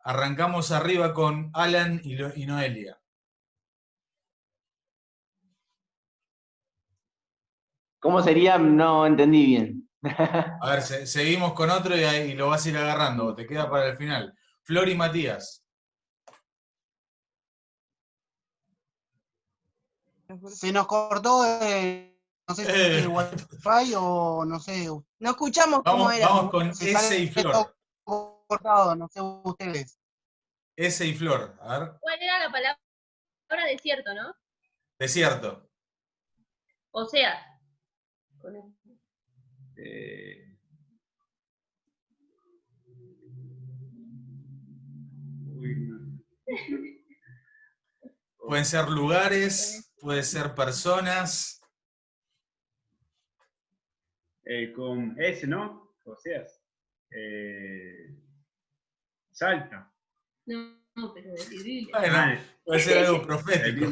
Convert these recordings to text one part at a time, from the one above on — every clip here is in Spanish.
Arrancamos arriba con Alan y Noelia. ¿Cómo sería? No entendí bien. A ver, seguimos con otro y lo vas a ir agarrando, te queda para el final. Flor y Matías. Se nos cortó, no sé si el wifi o no sé. No escuchamos cómo era. Vamos con Se S sale y Flor. cortado, no sé ustedes. S y Flor, a ver. ¿Cuál era la palabra desierto, no? Desierto. O sea. Pueden ser lugares, pueden ser personas. Con S, ¿no? O sea, Salta. No, pero de Biblia. Bueno, puede ser algo profético.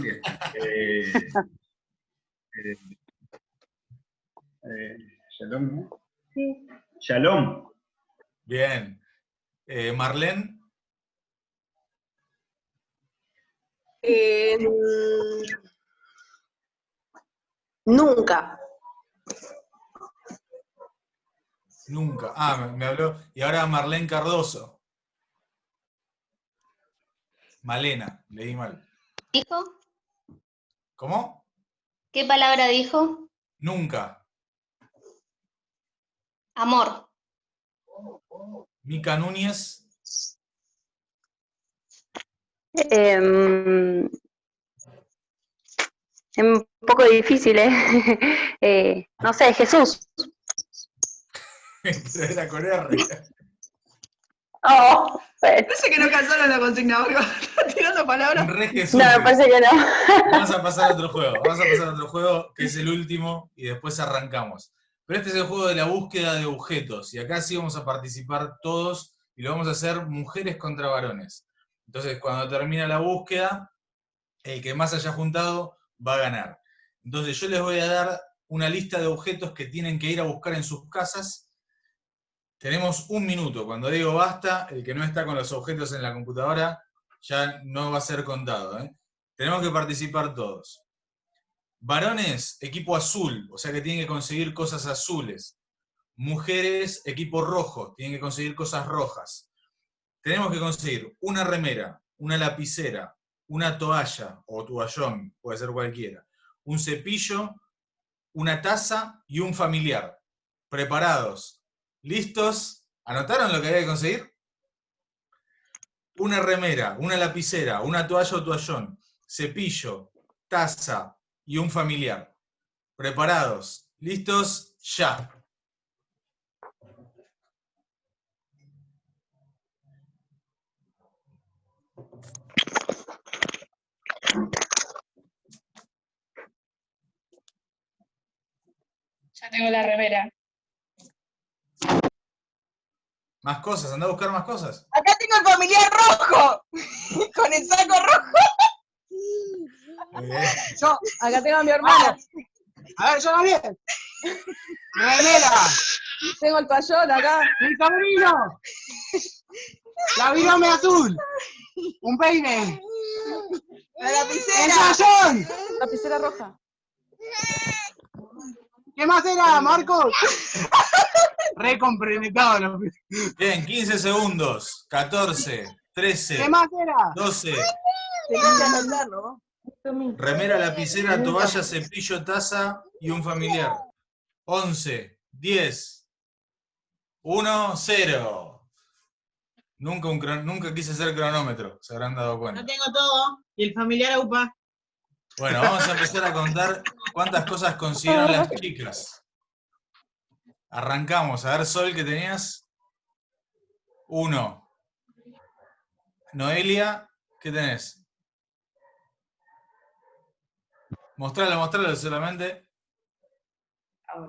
Shalom, ¿no? Sí. Shalom. Bien. Marlene. Nunca. Nunca. Ah, me habló. Y ahora Marlene Cardoso. Malena, leí mal. ¿Dijo? ¿Cómo? ¿Qué palabra dijo? Nunca. Amor. Mica Núñez. Es un poco difícil, ¿eh? No sé, Jesús. Pero era con R. Oh, Parece que no cansaron la consigna, porque está tirando palabras. Un re Jesús. no, me parece que no. Vamos a pasar a otro juego. Vamos a pasar a otro juego que es el último y después arrancamos. Pero este es el juego de la búsqueda de objetos. Y acá sí vamos a participar todos y lo vamos a hacer mujeres contra varones. Entonces, cuando termina la búsqueda, el que más haya juntado va a ganar. Entonces, yo les voy a dar una lista de objetos que tienen que ir a buscar en sus casas. Tenemos un minuto. Cuando digo basta, el que no está con los objetos en la computadora ya no va a ser contado, ¿eh? Tenemos que participar todos. Varones, equipo azul, o sea que tienen que conseguir cosas azules. Mujeres, equipo rojo, tienen que conseguir cosas rojas. Tenemos que conseguir una remera, una lapicera, una toalla o toallón, puede ser cualquiera, un cepillo, una taza y un familiar. ¿Preparados? ¿Listos? ¿Anotaron lo que había que conseguir? Una remera, una lapicera, una toalla o toallón, cepillo, taza y un familiar. ¿Preparados? ¿Listos? ¡Ya! Ya tengo la remera. ¿Más cosas? ¿Andá a buscar más cosas? Acá tengo el familiar rojo. Con el saco rojo. Muy bien. Yo, acá tengo a mi hermana. A ver, yo también. Remera. Tengo el toallón acá. Mi sobrino. La virome azul. Un peine. La ¡El lapicera. toallón! Lapicera roja. ¿Qué más era, Marcos? Re complementado. Bien, 15 segundos. 14, 13, ¿Qué más era? 12. Tenés que anotarlo. Remera, lapicera, toalla, cepillo, taza y un familiar. 11, 10, 1, 0. Nunca quise hacer cronómetro, se habrán dado cuenta. Yo tengo todo. Y el familiar UPA. Bueno, vamos a empezar a contar cuántas cosas consiguieron las chicas. Arrancamos. A ver, Sol, ¿qué tenías? 1. Noelia, ¿qué tenés? Mostralo solamente.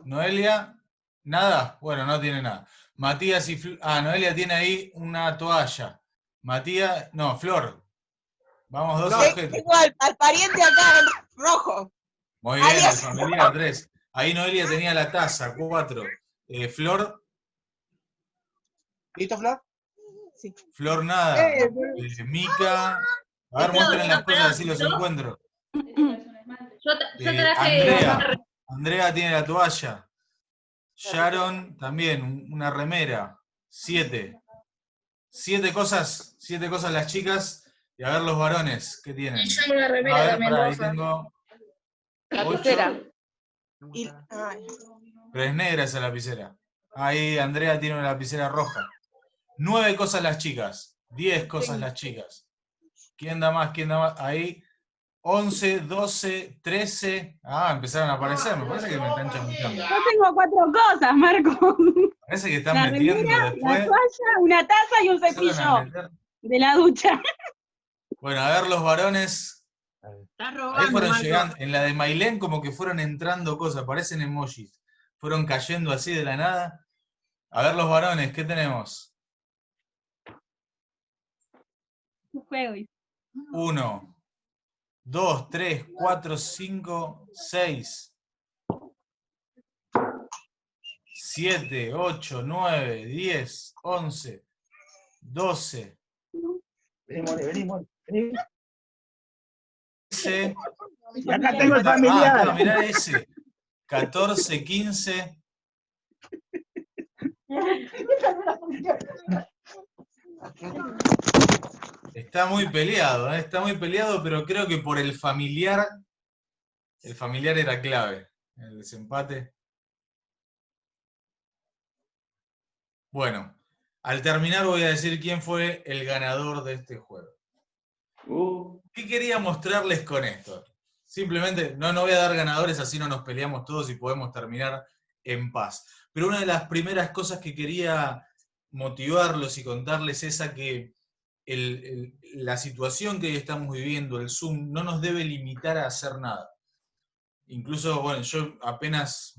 Noelia, ¿nada? Bueno, no tiene nada. Matías y Noelia tiene ahí una toalla. Matías, no, Flor. Vamos, dos objetos. Igual, al pariente acá, rojo. Muy bien, el Adiós. familiar, 3. Ahí Noelia tenía la taza, 4. Flor. ¿Listo, Flor? Sí. Flor, nada. Mica. A ver, muestren las cosas así los encuentro. Yo traje. Andrea tiene la toalla. Sharon también, una remera. 7. 7 cosas las chicas. Y a ver los varones, ¿qué tienen? Y yo una remera A ver, también pará, ahí roja. tengo Lapicera. 8. Y, ay, Pero es negra esa lapicera. Ahí Andrea tiene una lapicera roja. 9 cosas las chicas. 10 cosas las chicas. ¿Quién da más? ¿Quién da más? Ahí 11, 12, 13. Ah, empezaron a aparecer. Me parece que me están chamuchando. Yo tengo 4 cosas, Marco. Parece que están La metiendo remera, después. la toalla, una taza y un empezaron a cepillo meter. de la ducha. Bueno, a ver los varones. Estás Ahí robando, fueron Marco. llegando. En la de Mailén como que fueron entrando cosas. Parecen emojis. Fueron cayendo así de la nada. A ver los varones, ¿qué tenemos? Un juego. 1, 2, 3, 4, 5, 6, 7, 8, 9, 10, 11, 12, Vení, Moni, vení, Moni, vení. 13. Y acá tengo el familiar. Ah, mirá ese. 14, 15. Está muy peleado, ¿eh? Está muy peleado, pero creo que por el familiar era clave. El desempate. Bueno, al terminar voy a decir quién fue el ganador de este juego. ¿Qué quería mostrarles con esto? Simplemente, no voy a dar ganadores, así no nos peleamos todos y podemos terminar en paz. Pero una de las primeras cosas que quería motivarlos y contarles es a que la situación que hoy estamos viviendo, el Zoom, no nos debe limitar a hacer nada. Incluso, bueno, yo apenas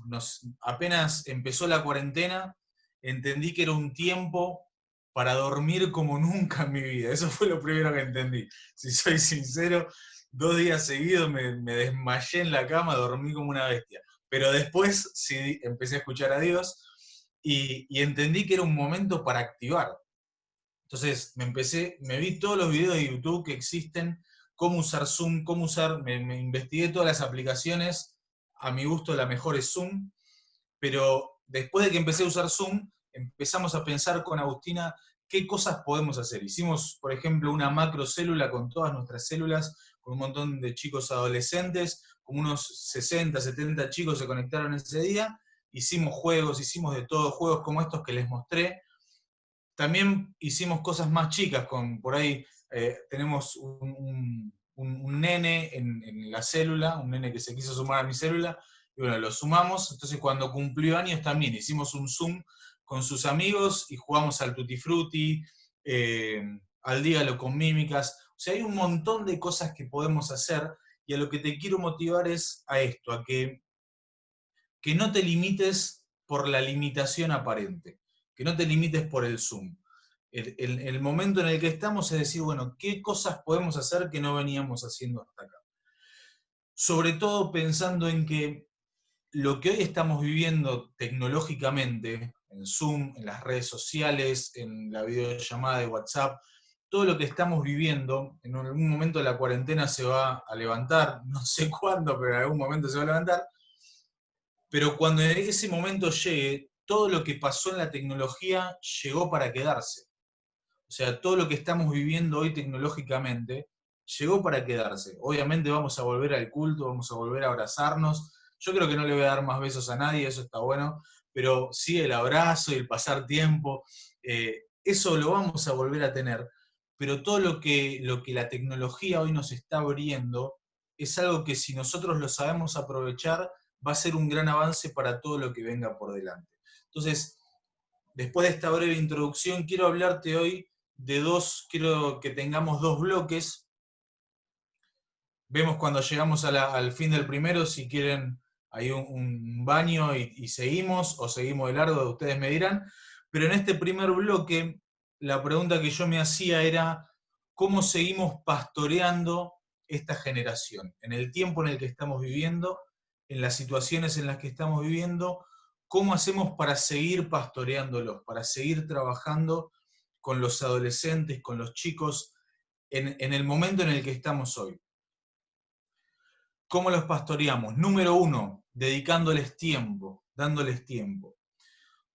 empezó la cuarentena, entendí que era un tiempo para dormir como nunca en mi vida. Eso fue lo primero que entendí. Si soy sincero, 2 días seguidos me desmayé en la cama, dormí como una bestia. Pero después sí empecé a escuchar a Dios y entendí que era un momento para activar. Entonces me vi todos los videos de YouTube que existen, cómo usar Zoom, me investigué todas las aplicaciones, a mi gusto la mejor es Zoom, pero después de que empecé a usar Zoom, empezamos a pensar con Agustina qué cosas podemos hacer. Hicimos, por ejemplo, una macrocélula con todas nuestras células, con un montón de chicos adolescentes, como unos 60, 70 chicos se conectaron ese día, hicimos juegos, hicimos de todo, juegos como estos que les mostré. También hicimos cosas más chicas, por ahí tenemos un nene en la célula, un nene que se quiso sumar a mi célula, y bueno, lo sumamos, entonces cuando cumplió años también hicimos un Zoom con sus amigos y jugamos al Tutti Frutti, al Dígalo con mímicas. O sea, hay un montón de cosas que podemos hacer, y a lo que te quiero motivar es a esto, a que no te limites por la limitación aparente, que no te limites por el Zoom. El momento en el que estamos es decir, bueno, ¿qué cosas podemos hacer que no veníamos haciendo hasta acá? Sobre todo pensando en que lo que hoy estamos viviendo tecnológicamente, en Zoom, en las redes sociales, en la videollamada de WhatsApp, todo lo que estamos viviendo, en algún momento la cuarentena se va a levantar, no sé cuándo, pero en algún momento se va a levantar, pero cuando ese momento llegue, todo lo que pasó en la tecnología llegó para quedarse. O sea, todo lo que estamos viviendo hoy tecnológicamente llegó para quedarse. Obviamente vamos a volver al culto, vamos a volver a abrazarnos. Yo creo que no le voy a dar más besos a nadie, eso está bueno, pero sí el abrazo y el pasar tiempo, eso lo vamos a volver a tener. Pero todo lo que la tecnología hoy nos está abriendo es algo que si nosotros lo sabemos aprovechar, va a ser un gran avance para todo lo que venga por delante. Entonces, después de esta breve introducción, quiero hablarte hoy quiero que tengamos 2 bloques. Vemos cuando llegamos al fin del primero, si quieren hay un baño y seguimos, o seguimos de largo, ustedes me dirán. Pero en este primer bloque, la pregunta que yo me hacía era, ¿cómo seguimos pastoreando esta generación? En el tiempo en el que estamos viviendo, en las situaciones en las que estamos viviendo, ¿cómo hacemos para seguir pastoreándolos, para seguir trabajando con los adolescentes, con los chicos, en el momento en el que estamos hoy. ¿Cómo los pastoreamos? Número 1, dedicándoles tiempo, dándoles tiempo.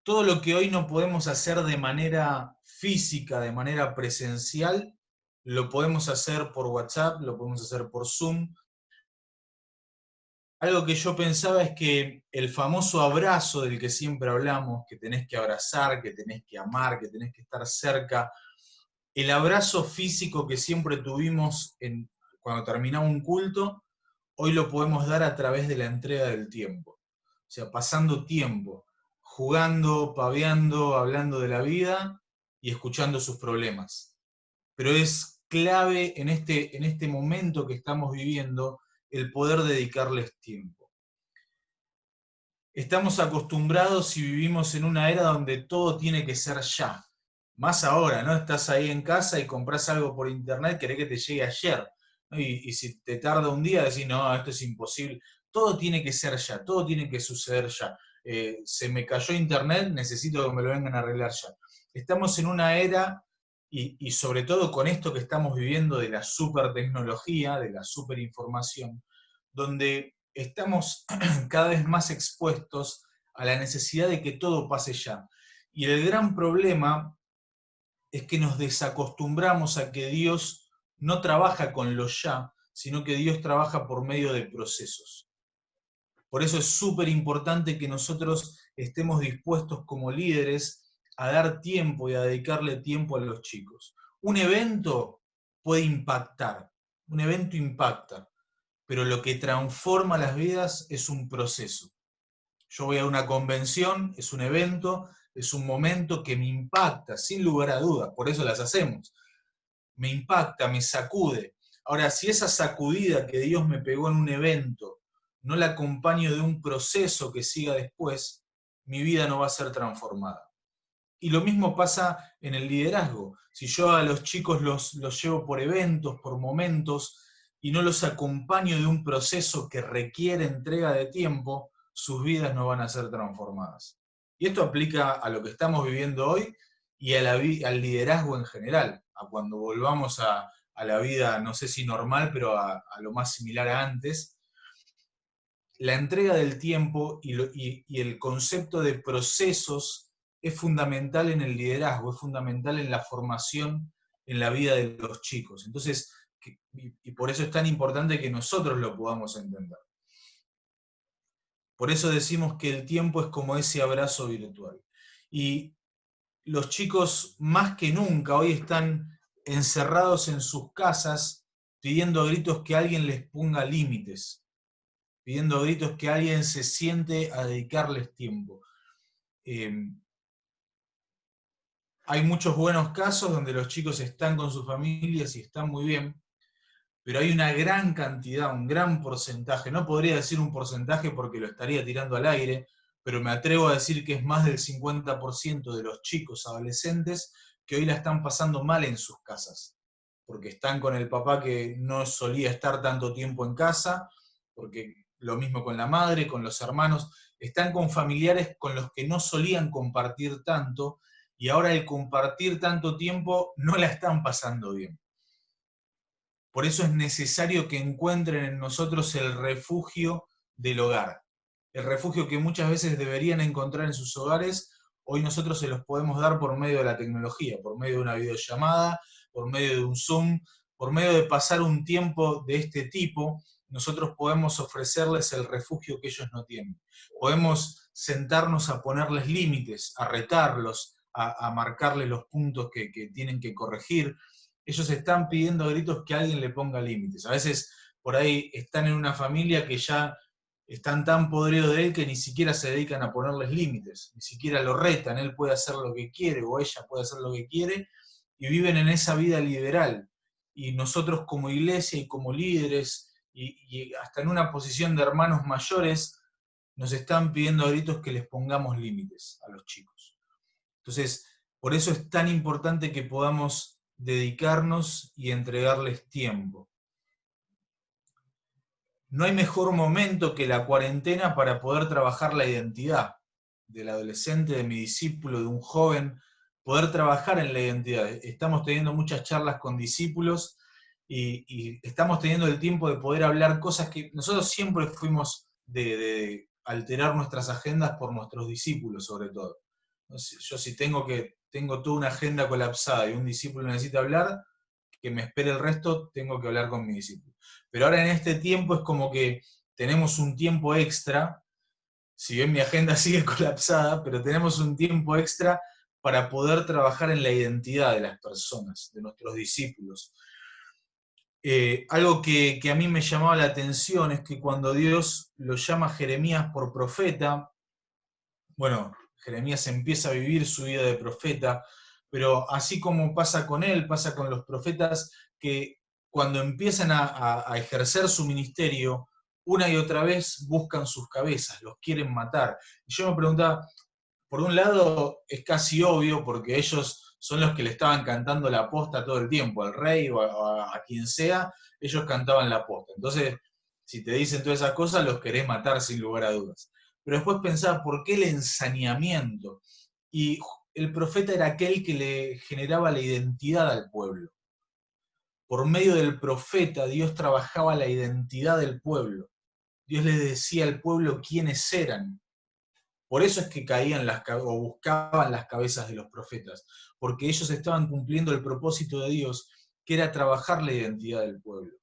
Todo lo que hoy no podemos hacer de manera física, de manera presencial, lo podemos hacer por WhatsApp, lo podemos hacer por Zoom. Algo que yo pensaba es que el famoso abrazo del que siempre hablamos, que tenés que abrazar, que tenés que amar, que tenés que estar cerca, el abrazo físico que siempre tuvimos cuando terminaba un culto, hoy lo podemos dar a través de la entrega del tiempo. O sea, pasando tiempo, jugando, paveando, hablando de la vida y escuchando sus problemas. Pero es clave en este momento que estamos viviendo el poder dedicarles tiempo. Estamos acostumbrados y vivimos en una era donde todo tiene que ser ya. Más ahora, ¿no? Estás ahí en casa y compras algo por internet, querés que te llegue ayer, ¿no? Y si te tarda un día, decís, no, esto es imposible. Todo tiene que ser ya, todo tiene que suceder ya. Se me cayó internet, necesito que me lo vengan a arreglar ya. Estamos en una era, y sobre todo con esto que estamos viviendo de la supertecnología, de la superinformación, donde estamos cada vez más expuestos a la necesidad de que todo pase ya. Y el gran problema es que nos desacostumbramos a que Dios no trabaja con lo ya, sino que Dios trabaja por medio de procesos. Por eso es súper importante que nosotros estemos dispuestos como líderes a dar tiempo y a dedicarle tiempo a los chicos. Un evento puede impactar, un evento impacta, pero lo que transforma las vidas es un proceso. Yo voy a una convención, es un evento, es un momento que me impacta, sin lugar a dudas, por eso las hacemos. Me impacta, me sacude. Ahora, si esa sacudida que Dios me pegó en un evento no la acompaño de un proceso que siga después, mi vida no va a ser transformada. Y lo mismo pasa en el liderazgo. Si yo a los chicos los llevo por eventos, por momentos, y no los acompaño de un proceso que requiere entrega de tiempo, sus vidas no van a ser transformadas. Y esto aplica a lo que estamos viviendo hoy y al liderazgo en general, a cuando volvamos a la vida, no sé si normal, pero a lo más similar a antes. La entrega del tiempo y el concepto de procesos es fundamental en el liderazgo, es fundamental en la formación en la vida de los chicos. Entonces, y por eso es tan importante que nosotros lo podamos entender. Por eso decimos que el tiempo es como ese abrazo virtual. Y los chicos más que nunca hoy están encerrados en sus casas pidiendo a gritos que alguien les ponga límites, pidiendo a gritos que alguien se siente a dedicarles tiempo. Hay muchos buenos casos donde los chicos están con sus familias y están muy bien, pero hay una gran cantidad, un gran porcentaje, no podría decir un porcentaje porque lo estaría tirando al aire, pero me atrevo a decir que es más del 50% de los chicos adolescentes que hoy la están pasando mal en sus casas, porque están con el papá que no solía estar tanto tiempo en casa, porque lo mismo con la madre, con los hermanos, están con familiares con los que no solían compartir tanto, y ahora el compartir tanto tiempo no la están pasando bien. Por eso es necesario que encuentren en nosotros el refugio del hogar. El refugio que muchas veces deberían encontrar en sus hogares, hoy nosotros se los podemos dar por medio de la tecnología, por medio de una videollamada, por medio de un Zoom, por medio de pasar un tiempo de este tipo, nosotros podemos ofrecerles el refugio que ellos no tienen. Podemos sentarnos a ponerles límites, a retarlos, a marcarles los puntos que tienen que corregir. Ellos están pidiendo a gritos que alguien le ponga límites. A veces por ahí están en una familia que ya están tan podridos de él que ni siquiera se dedican a ponerles límites, ni siquiera lo retan, él puede hacer lo que quiere o ella puede hacer lo que quiere, y viven en esa vida liberal. Y nosotros como iglesia y como líderes, y hasta en una posición de hermanos mayores, nos están pidiendo a gritos que les pongamos límites a los chicos. Entonces, por eso es tan importante que podamos dedicarnos y entregarles tiempo. No hay mejor momento que la cuarentena para poder trabajar la identidad del adolescente, de mi discípulo, de un joven, poder trabajar en la identidad. Estamos teniendo muchas charlas con discípulos y estamos teniendo el tiempo de poder hablar cosas que nosotros siempre fuimos de alterar nuestras agendas por nuestros discípulos, sobre todo. Yo si tengo toda una agenda colapsada y un discípulo necesita hablar, que me espere el resto, tengo que hablar con mi discípulo. Pero ahora en este tiempo es como que tenemos un tiempo extra, si bien mi agenda sigue colapsada, pero tenemos un tiempo extra para poder trabajar en la identidad de las personas, de nuestros discípulos. Algo que a mí me llamaba la atención es que cuando Dios lo llama a Jeremías por profeta, bueno, Jeremías empieza a vivir su vida de profeta, pero así como pasa con él, pasa con los profetas que cuando empiezan a ejercer su ministerio, una y otra vez buscan sus cabezas, los quieren matar. Y yo me preguntaba, por un lado es casi obvio, porque ellos son los que le estaban cantando la posta todo el tiempo, al rey o a quien sea, ellos cantaban la posta. Entonces, si te dicen todas esas cosas, los querés matar sin lugar a dudas. Pero después pensaba, ¿por qué el ensañamiento? Y el profeta era aquel que le generaba la identidad al pueblo. Por medio del profeta, Dios trabajaba la identidad del pueblo. Dios les decía al pueblo quiénes eran. Por eso es que caían o buscaban las cabezas de los profetas, porque ellos estaban cumpliendo el propósito de Dios, que era trabajar la identidad del pueblo.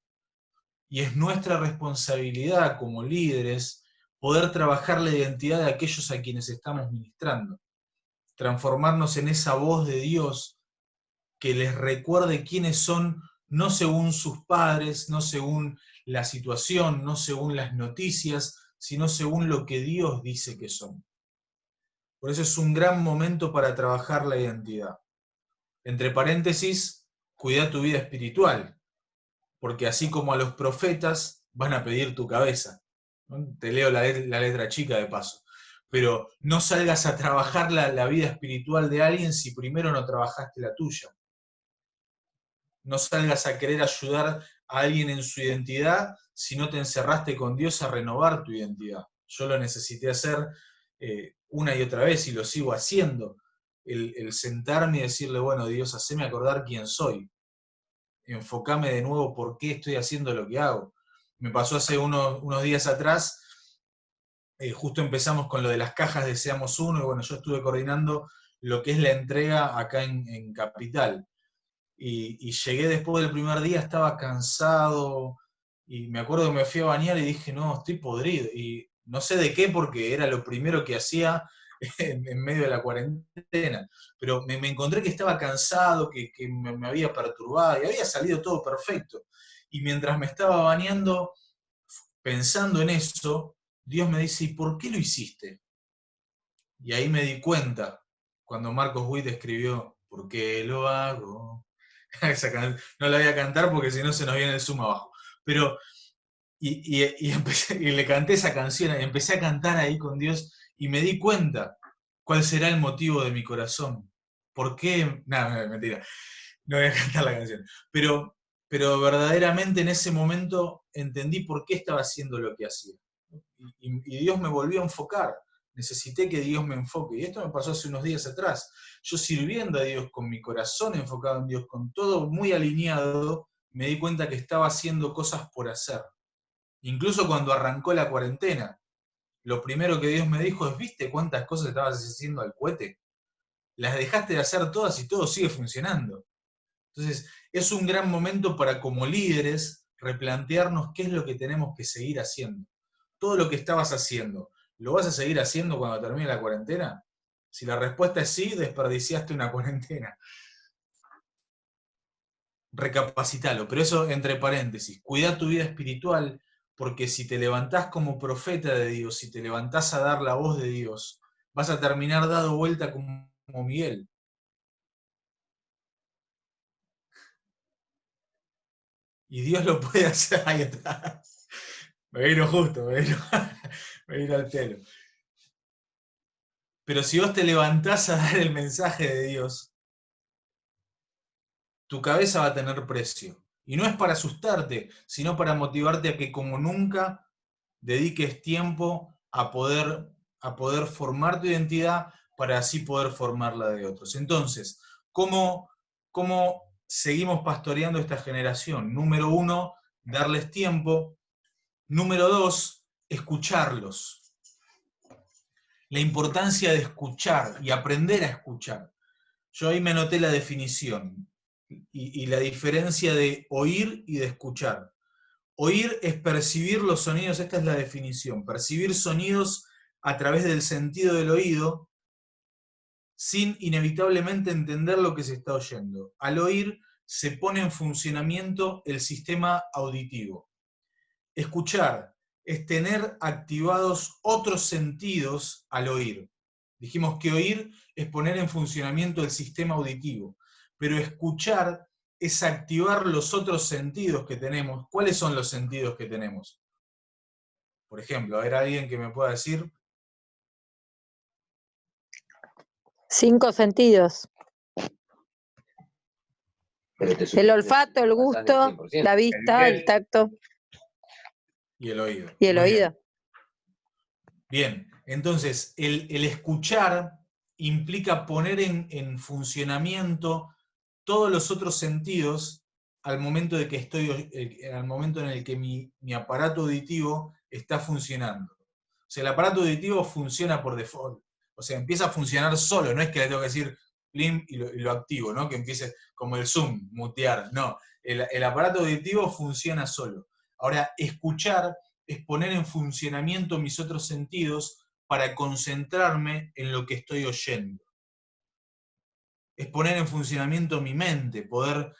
Y es nuestra responsabilidad como líderes poder trabajar la identidad de aquellos a quienes estamos ministrando, transformarnos en esa voz de Dios que les recuerde quiénes son, no según sus padres, no según la situación, no según las noticias, sino según lo que Dios dice que son. Por eso es un gran momento para trabajar la identidad. Entre paréntesis, cuida tu vida espiritual, porque así como a los profetas van a pedir tu cabeza. ¿No? Te leo la letra chica de paso. Pero no salgas a trabajar la vida espiritual de alguien si primero no trabajaste la tuya. No salgas a querer ayudar a alguien en su identidad si no te encerraste con Dios a renovar tu identidad. Yo lo necesité hacer una y otra vez y lo sigo haciendo. El sentarme y decirle, bueno, Dios, haceme acordar quién soy. Enfocame de nuevo por qué estoy haciendo lo que hago. Me pasó hace unos días atrás, justo empezamos con lo de las cajas de Seamos Uno, y bueno, yo estuve coordinando lo que es la entrega acá en Capital. Y llegué después del primer día, estaba cansado, y me acuerdo que me fui a bañar y dije, no, estoy podrido. Y no sé de qué, porque era lo primero que hacía en medio de la cuarentena. Pero me encontré que estaba cansado, que me había perturbado, y había salido todo perfecto. Y mientras me estaba bañando, pensando en eso, Dios me dice, ¿y por qué lo hiciste? Y ahí me di cuenta, cuando Marcos Witt escribió, ¿por qué lo hago? No la voy a cantar porque si no se nos viene el zoom abajo. Pero, y le canté esa canción, empecé a cantar ahí con Dios y me di cuenta cuál será el motivo de mi corazón. ¿Por qué? Nada, mentira, no voy a cantar la canción. Pero verdaderamente en ese momento entendí por qué estaba haciendo lo que hacía. Y Dios me volvió a enfocar. Necesité que Dios me enfoque. Y esto me pasó hace unos días atrás. Yo sirviendo a Dios, con mi corazón enfocado en Dios, con todo muy alineado, me di cuenta que estaba haciendo cosas por hacer. Incluso cuando arrancó la cuarentena, lo primero que Dios me dijo es, ¿viste cuántas cosas estabas haciendo al cohete? Las dejaste de hacer todas y todo sigue funcionando. Entonces, es un gran momento para como líderes replantearnos qué es lo que tenemos que seguir haciendo. Todo lo que estabas haciendo, ¿lo vas a seguir haciendo cuando termine la cuarentena? Si la respuesta es sí, desperdiciaste una cuarentena. Recapacitalo, pero eso entre paréntesis. Cuida tu vida espiritual, porque si te levantás como profeta de Dios, si te levantás a dar la voz de Dios, vas a terminar dado vuelta como Miguel. Y Dios lo puede hacer ahí atrás. Me vino justo, me vino al pelo. Pero si vos te levantás a dar el mensaje de Dios, tu cabeza va a tener precio. Y no es para asustarte, sino para motivarte a que como nunca dediques tiempo a poder formar tu identidad, para así poder formar la de otros. Entonces, ¿cómo seguimos pastoreando esta generación? Número 1, darles tiempo. Número 2, escucharlos. La importancia de escuchar y aprender a escuchar. Yo ahí me anoté la definición y la diferencia de oír y de escuchar. Oír es percibir los sonidos, esta es la definición, percibir sonidos a través del sentido del oído sin inevitablemente entender lo que se está oyendo. Al oír se pone en funcionamiento el sistema auditivo. Escuchar es tener activados otros sentidos al oír. Dijimos que oír es poner en funcionamiento el sistema auditivo, pero escuchar es activar los otros sentidos que tenemos. ¿Cuáles son los sentidos que tenemos? Por ejemplo, a ver, alguien que me pueda decir. 5 sentidos. El olfato, el gusto, la vista, el tacto Y el oído. y el Muy bien. oído. Bien, entonces el escuchar implica poner en funcionamiento todos los otros sentidos al momento de que al momento en el que mi aparato auditivo está funcionando. O sea, el aparato auditivo funciona por default. O sea, empieza a funcionar solo, no es que le tengo que decir plim y lo activo, ¿no? Que empiece como el Zoom, mutear. No, el aparato auditivo funciona solo. Ahora, escuchar es poner en funcionamiento mis otros sentidos para concentrarme en lo que estoy oyendo. Es poner en funcionamiento mi mente, poder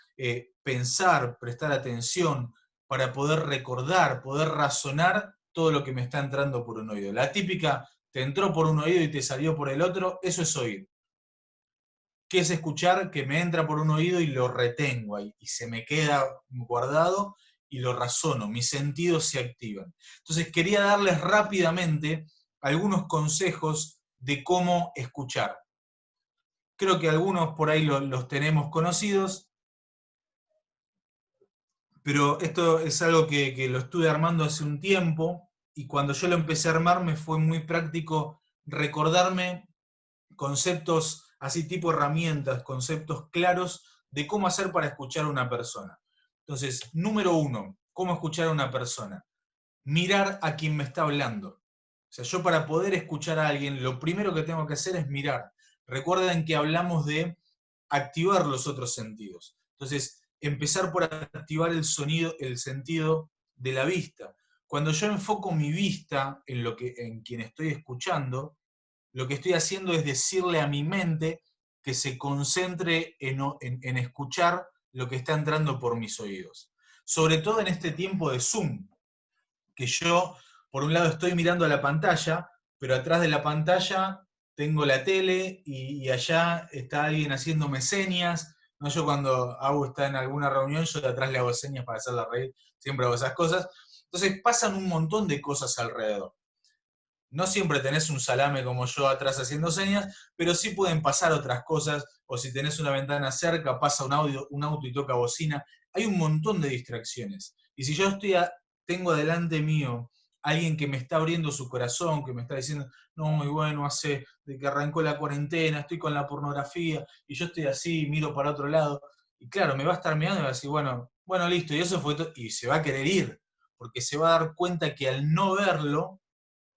pensar, prestar atención, para poder recordar, poder razonar todo lo que me está entrando por un oído. La típica, te entró por un oído y te salió por el otro, eso es oír. ¿Qué es escuchar? Que me entra por un oído y lo retengo ahí, y se me queda guardado y lo razono, mis sentidos se activan. Entonces quería darles rápidamente algunos consejos de cómo escuchar. Creo que algunos por ahí los tenemos conocidos, pero esto es algo que lo estuve armando hace un tiempo, y cuando yo lo empecé a armar me fue muy práctico recordarme conceptos así tipo herramientas, conceptos claros de cómo hacer para escuchar a una persona. Entonces, número 1, ¿cómo escuchar a una persona? Mirar a quien me está hablando. O sea, yo para poder escuchar a alguien, lo primero que tengo que hacer es mirar. Recuerden que hablamos de activar los otros sentidos. Entonces, empezar por activar el sentido de la vista. Cuando yo enfoco mi vista en quien estoy escuchando, lo que estoy haciendo es decirle a mi mente que se concentre en escuchar lo que está entrando por mis oídos. Sobre todo en este tiempo de Zoom, que yo, por un lado, estoy mirando a la pantalla, pero atrás de la pantalla tengo la tele y allá está alguien haciéndome señas. ¿No? Yo cuando Agu está en alguna reunión, yo de atrás le hago señas para hacerla reír, siempre hago esas cosas. Entonces pasan un montón de cosas alrededor. No siempre tenés un salame como yo atrás haciendo señas, pero sí pueden pasar otras cosas, o si tenés una ventana cerca, pasa un auto y toca bocina. Hay un montón de distracciones. Y si yo tengo delante mío alguien que me está abriendo su corazón, que me está diciendo, no, muy bueno, hace de que arrancó la cuarentena, estoy con la pornografía, y yo estoy así, miro para otro lado, y claro, me va a estar mirando y va a decir, bueno, listo, y eso fue todo, y se va a querer ir, porque se va a dar cuenta que al no verlo,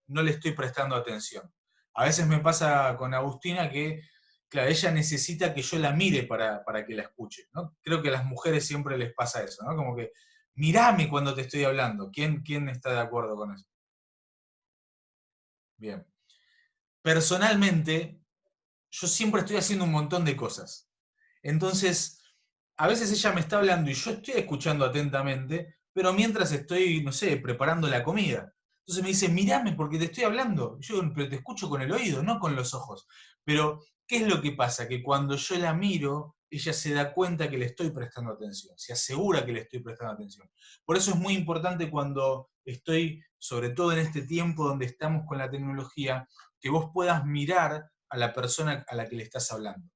no le estoy prestando atención. A veces me pasa con Agustina que, claro, ella necesita que yo la mire para que la escuche, ¿no? Creo que a las mujeres siempre les pasa eso, ¿no? Como que, mirame cuando te estoy hablando. ¿Quién está de acuerdo con eso? Bien. Personalmente, yo siempre estoy haciendo un montón de cosas. Entonces, a veces ella me está hablando y yo estoy escuchando atentamente, pero mientras estoy, no sé, preparando la comida. Entonces me dice, mirame porque te estoy hablando. Yo, pero te escucho con el oído, no con los ojos. Pero, ¿qué es lo que pasa? Que cuando yo la miro, ella se da cuenta que le estoy prestando atención, se asegura que le estoy prestando atención. Por eso es muy importante cuando estoy, sobre todo en este tiempo donde estamos con la tecnología, que vos puedas mirar a la persona a la que le estás hablando.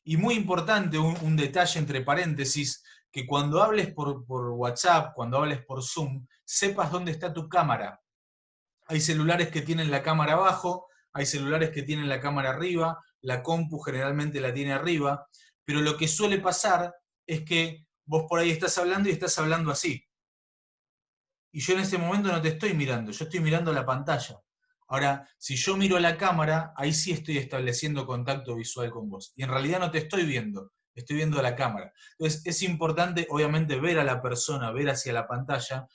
Y muy importante, un detalle entre paréntesis, que cuando hables por WhatsApp, cuando hables por Zoom, sepas dónde está tu cámara. Hay celulares que tienen la cámara abajo, hay celulares que tienen la cámara arriba, la compu generalmente la tiene arriba, pero lo que suele pasar es que vos por ahí estás hablando y estás hablando así. Y yo en ese momento no te estoy mirando, yo estoy mirando la pantalla. Ahora, si yo miro la cámara, ahí sí estoy estableciendo contacto visual con vos. Y en realidad no te estoy viendo la cámara. Entonces es importante, obviamente, ver a la persona, ver hacia la pantalla,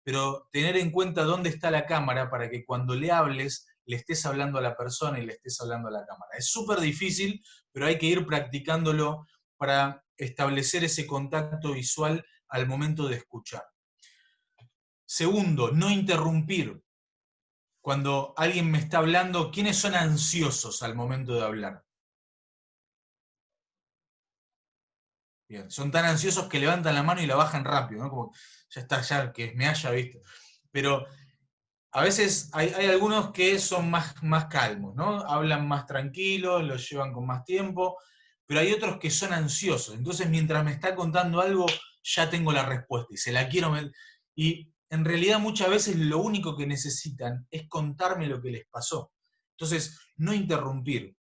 pero tener en cuenta dónde está la cámara para que cuando le hables, le estés hablando a la persona y le estés hablando a la cámara. Es súper difícil, pero hay que ir practicándolo para establecer ese contacto visual al momento de escuchar. Segundo, no interrumpir. Cuando alguien me está hablando, ¿quiénes son ansiosos al momento de hablar? Bien, son tan ansiosos que levantan la mano y la bajan rápido, ¿no? Como, ya está, ya que me haya visto. Pero a veces hay algunos que son más calmos, ¿no? Hablan más tranquilos, los llevan con más tiempo, pero hay otros que son ansiosos. Entonces, mientras me está contando algo, ya tengo la respuesta y se la quiero meter. Y en realidad muchas veces lo único que necesitan es contarme lo que les pasó. Entonces, no interrumpir.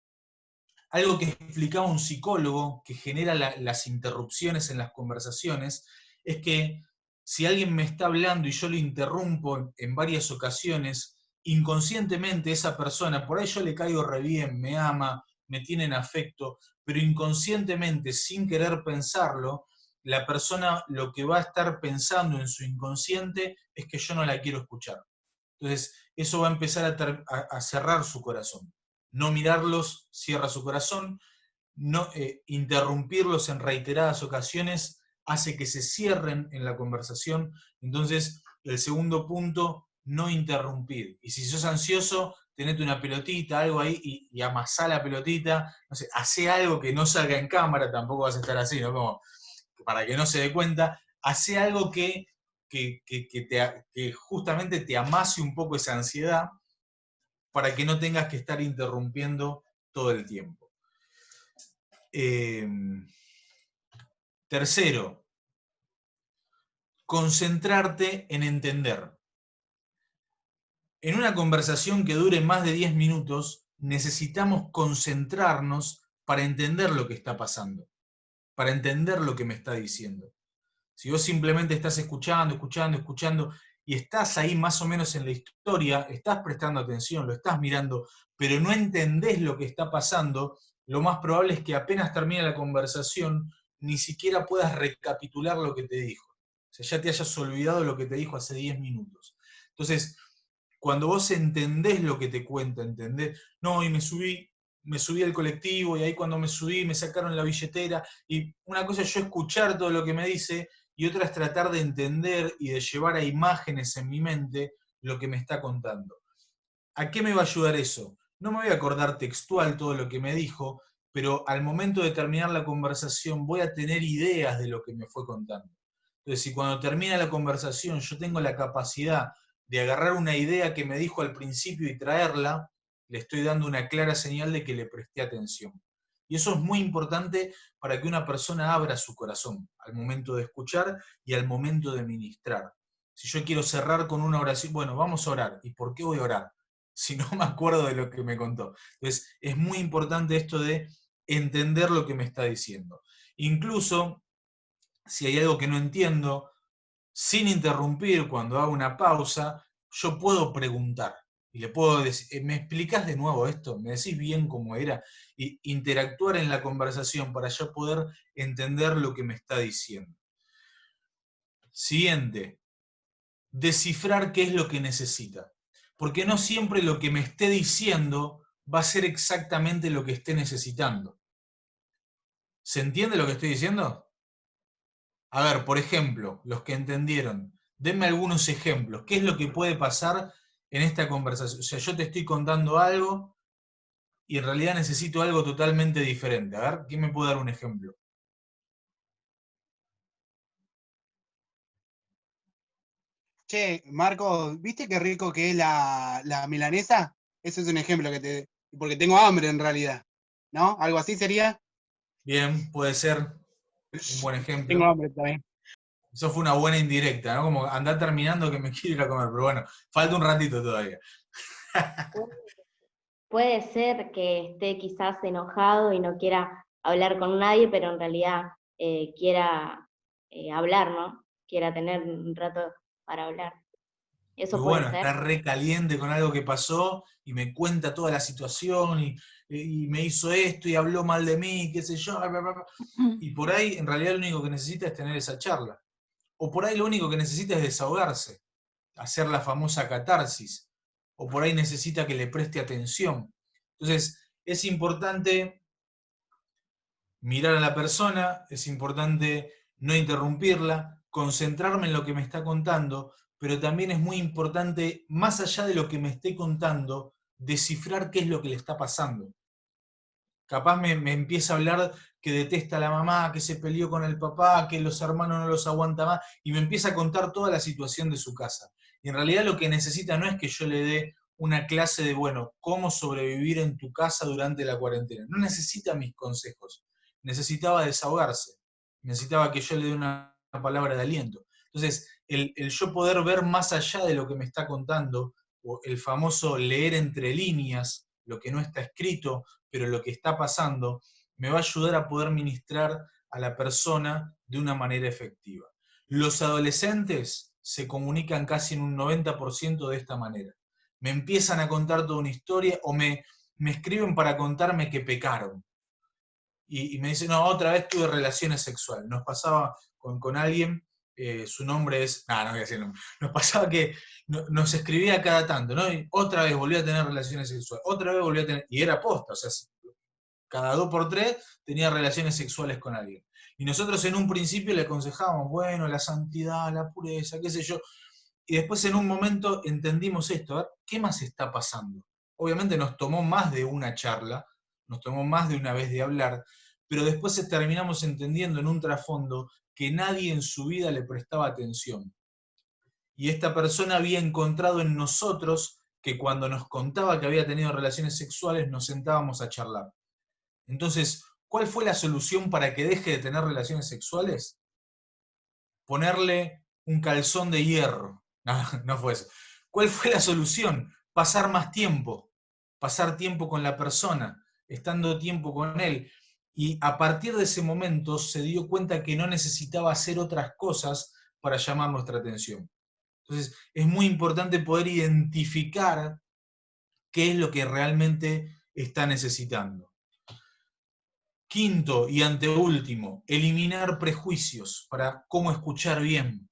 Algo que explicaba un psicólogo que genera las interrupciones en las conversaciones es que si alguien me está hablando y yo lo interrumpo en varias ocasiones, inconscientemente esa persona, por ahí yo le caigo re bien, me ama, me tiene en afecto, pero inconscientemente, sin querer pensarlo, la persona lo que va a estar pensando en su inconsciente es que yo no la quiero escuchar. Entonces, eso va a empezar a cerrar su corazón. No mirarlos cierra su corazón, no, interrumpirlos en reiteradas ocasiones hace que se cierren en la conversación. Entonces, el segundo punto, no interrumpir. Y si sos ansioso, tenete una pelotita, algo ahí, y amasá la pelotita, no sé, hacé algo que no salga en cámara, tampoco vas a estar así, ¿no? Como, para que no se dé cuenta, hacé algo que justamente te amase un poco esa ansiedad, para que no tengas que estar interrumpiendo todo el tiempo. Tercero, concentrarte en entender. En una conversación que dure más de 10 minutos, necesitamos concentrarnos para entender lo que está pasando, para entender lo que me está diciendo. Si vos simplemente estás escuchando, y estás ahí más o menos en la historia, estás prestando atención, lo estás mirando, pero no entendés lo que está pasando, lo más probable es que apenas termine la conversación, ni siquiera puedas recapitular lo que te dijo. O sea, ya te hayas olvidado lo que te dijo hace 10 minutos. Entonces, cuando vos entendés lo que te cuenta, entendés, no, y me subí al colectivo, y ahí cuando me subí me sacaron la billetera, y una cosa es yo escuchar todo lo que me dice, y otra es tratar de entender y de llevar a imágenes en mi mente lo que me está contando. ¿A qué me va a ayudar eso? No me voy a acordar textual todo lo que me dijo, pero al momento de terminar la conversación voy a tener ideas de lo que me fue contando. Entonces, si cuando termina la conversación yo tengo la capacidad de agarrar una idea que me dijo al principio y traerla, le estoy dando una clara señal de que le presté atención. Y eso es muy importante para que una persona abra su corazón al momento de escuchar y al momento de ministrar. Si yo quiero cerrar con una oración, bueno, vamos a orar. ¿Y por qué voy a orar? Si no me acuerdo de lo que me contó. Entonces, es muy importante esto de entender lo que me está diciendo. Incluso, si hay algo que no entiendo, sin interrumpir, cuando hago una pausa, yo puedo preguntar. Y le puedo decir, ¿me explicás de nuevo esto? ¿Me decís bien cómo era? Y interactuar en la conversación para yo poder entender lo que me está diciendo. Siguiente, descifrar qué es lo que necesita. Porque no siempre lo que me esté diciendo va a ser exactamente lo que esté necesitando. ¿Se entiende lo que estoy diciendo? A ver, por ejemplo, los que entendieron, denme algunos ejemplos. ¿Qué es lo que puede pasar en esta conversación? O sea, yo te estoy contando algo y en realidad necesito algo totalmente diferente. A ver, ¿quién me puede dar un ejemplo? Che, Marco, ¿viste qué rico que es la milanesa? Ese es un ejemplo porque tengo hambre en realidad, ¿no? ¿Algo así sería? Bien, puede ser un buen ejemplo. Tengo hambre también. Eso fue una buena indirecta, ¿no? Como andar terminando que me quiero ir a comer, pero bueno, falta un ratito todavía. puede ser que esté quizás enojado y no quiera hablar con nadie, pero en realidad quiera hablar, ¿no? Quiera tener un rato para hablar. Eso Y puede bueno, ser. está re caliente con algo que pasó y me cuenta toda la situación y me hizo esto y habló mal de mí, qué sé yo. Bla, bla, bla. Y por ahí, en realidad, lo único que necesita es tener esa charla. O por ahí lo único que necesita es desahogarse, hacer la famosa catarsis. O por ahí necesita que le preste atención. Entonces, es importante mirar a la persona, es importante no interrumpirla, concentrarme en lo que me está contando, pero también es muy importante, más allá de lo que me esté contando, descifrar qué es lo que le está pasando. Capaz me empieza a hablar que detesta a la mamá, que se peleó con el papá, que los hermanos no los aguanta más, y me empieza a contar toda la situación de su casa. Y en realidad lo que necesita no es que yo le dé una clase de, bueno, cómo sobrevivir en tu casa durante la cuarentena. No necesita mis consejos. Necesitaba desahogarse. Necesitaba que yo le dé una palabra de aliento. Entonces, el yo poder ver más allá de lo que me está contando, o el famoso leer entre líneas, lo que no está escrito, pero lo que está pasando, me va a ayudar a poder ministrar a la persona de una manera efectiva. Los adolescentes se comunican casi en un 90% de esta manera. Me empiezan a contar toda una historia o me escriben para contarme que pecaron. Y me dicen, no, otra vez tuve relaciones sexuales. Nos pasaba con alguien, su nombre es, no voy a decir el nombre, nos pasaba que nos escribía cada tanto, ¿no? Y otra vez volví a tener relaciones sexuales, otra vez volví a tener, y era posta, o sea, cada 2 por 3 tenía relaciones sexuales con alguien. Y nosotros en un principio le aconsejábamos, bueno, la santidad, la pureza, qué sé yo, y después en un momento entendimos esto, a ver, ¿qué más está pasando? Obviamente nos tomó más de una charla, nos tomó más de una vez de hablar, pero después terminamos entendiendo en un trasfondo que nadie en su vida le prestaba atención. Y esta persona había encontrado en nosotros que cuando nos contaba que había tenido relaciones sexuales nos sentábamos a charlar. Entonces, ¿cuál fue la solución para que deje de tener relaciones sexuales? Ponerle un calzón de hierro. No fue eso. ¿Cuál fue la solución? Pasar más tiempo. Pasar tiempo con la persona, estando tiempo con él. Y a partir de ese momento se dio cuenta que no necesitaba hacer otras cosas para llamar nuestra atención. Entonces, es muy importante poder identificar qué es lo que realmente está necesitando. Quinto y anteúltimo, eliminar prejuicios para cómo escuchar bien.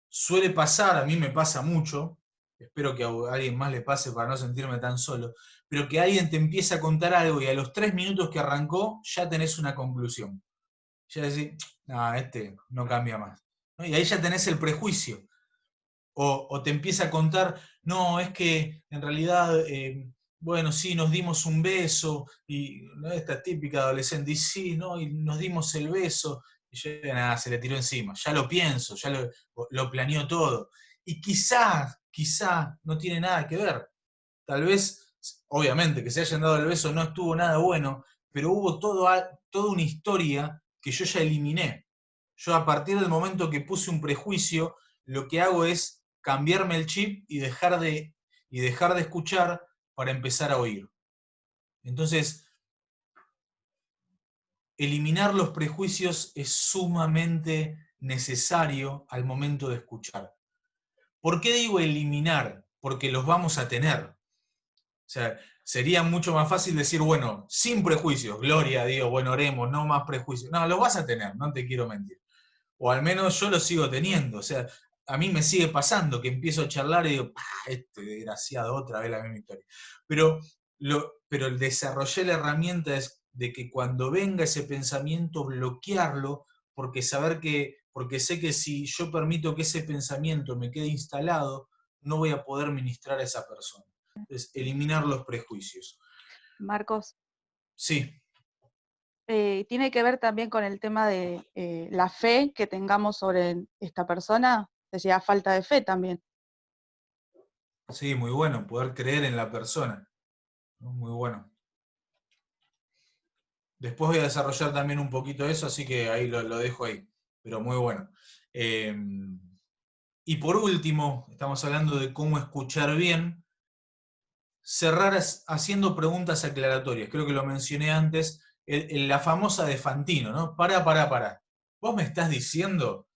Suele pasar, a mí me pasa mucho, espero que a alguien más le pase para no sentirme tan solo, pero que alguien te empieza a contar algo y a los 3 minutos que arrancó ya tenés una conclusión. Ya decís, no, este no cambia más. ¿No? Y ahí ya tenés el prejuicio. O te empieza a contar, no, es que en realidad, bueno, sí, nos dimos un beso, y ¿no? Esta típica adolescente, y sí, ¿no? Y nos dimos el beso, y yo, nada, se le tiró encima, ya lo pienso, ya lo planeó todo. Y quizá no tiene nada que ver. Tal vez, obviamente, que se hayan dado el beso no estuvo nada bueno, pero hubo toda una historia que yo ya eliminé. Yo a partir del momento que puse un prejuicio, lo que hago es cambiarme el chip y dejar de escuchar para empezar a oír. Entonces, eliminar los prejuicios es sumamente necesario al momento de escuchar. ¿Por qué digo eliminar? Porque los vamos a tener. O sea, sería mucho más fácil decir, bueno, sin prejuicios, gloria a Dios, bueno, oremos, no más prejuicios. No, los vas a tener, no te quiero mentir. O al menos yo los sigo teniendo. O sea, a mí me sigue pasando que empiezo a charlar y digo, este desgraciado, otra vez la misma historia. Pero desarrollé la herramienta de que cuando venga ese pensamiento, bloquearlo, porque sé que si yo permito que ese pensamiento me quede instalado, no voy a poder ministrar a esa persona. Entonces, eliminar los prejuicios. Marcos. Sí. Tiene que ver también con el tema de la fe que tengamos sobre esta persona, decía falta de fe también. Sí, muy bueno, poder creer en la persona. Muy bueno. Después voy a desarrollar también un poquito eso, así que ahí lo dejo ahí, pero muy bueno. Y por último, estamos hablando de cómo escuchar bien. cerrar haciendo preguntas aclaratorias. Creo que lo mencioné antes, la famosa de Fantino, ¿no? Para. ¿Vos me estás diciendo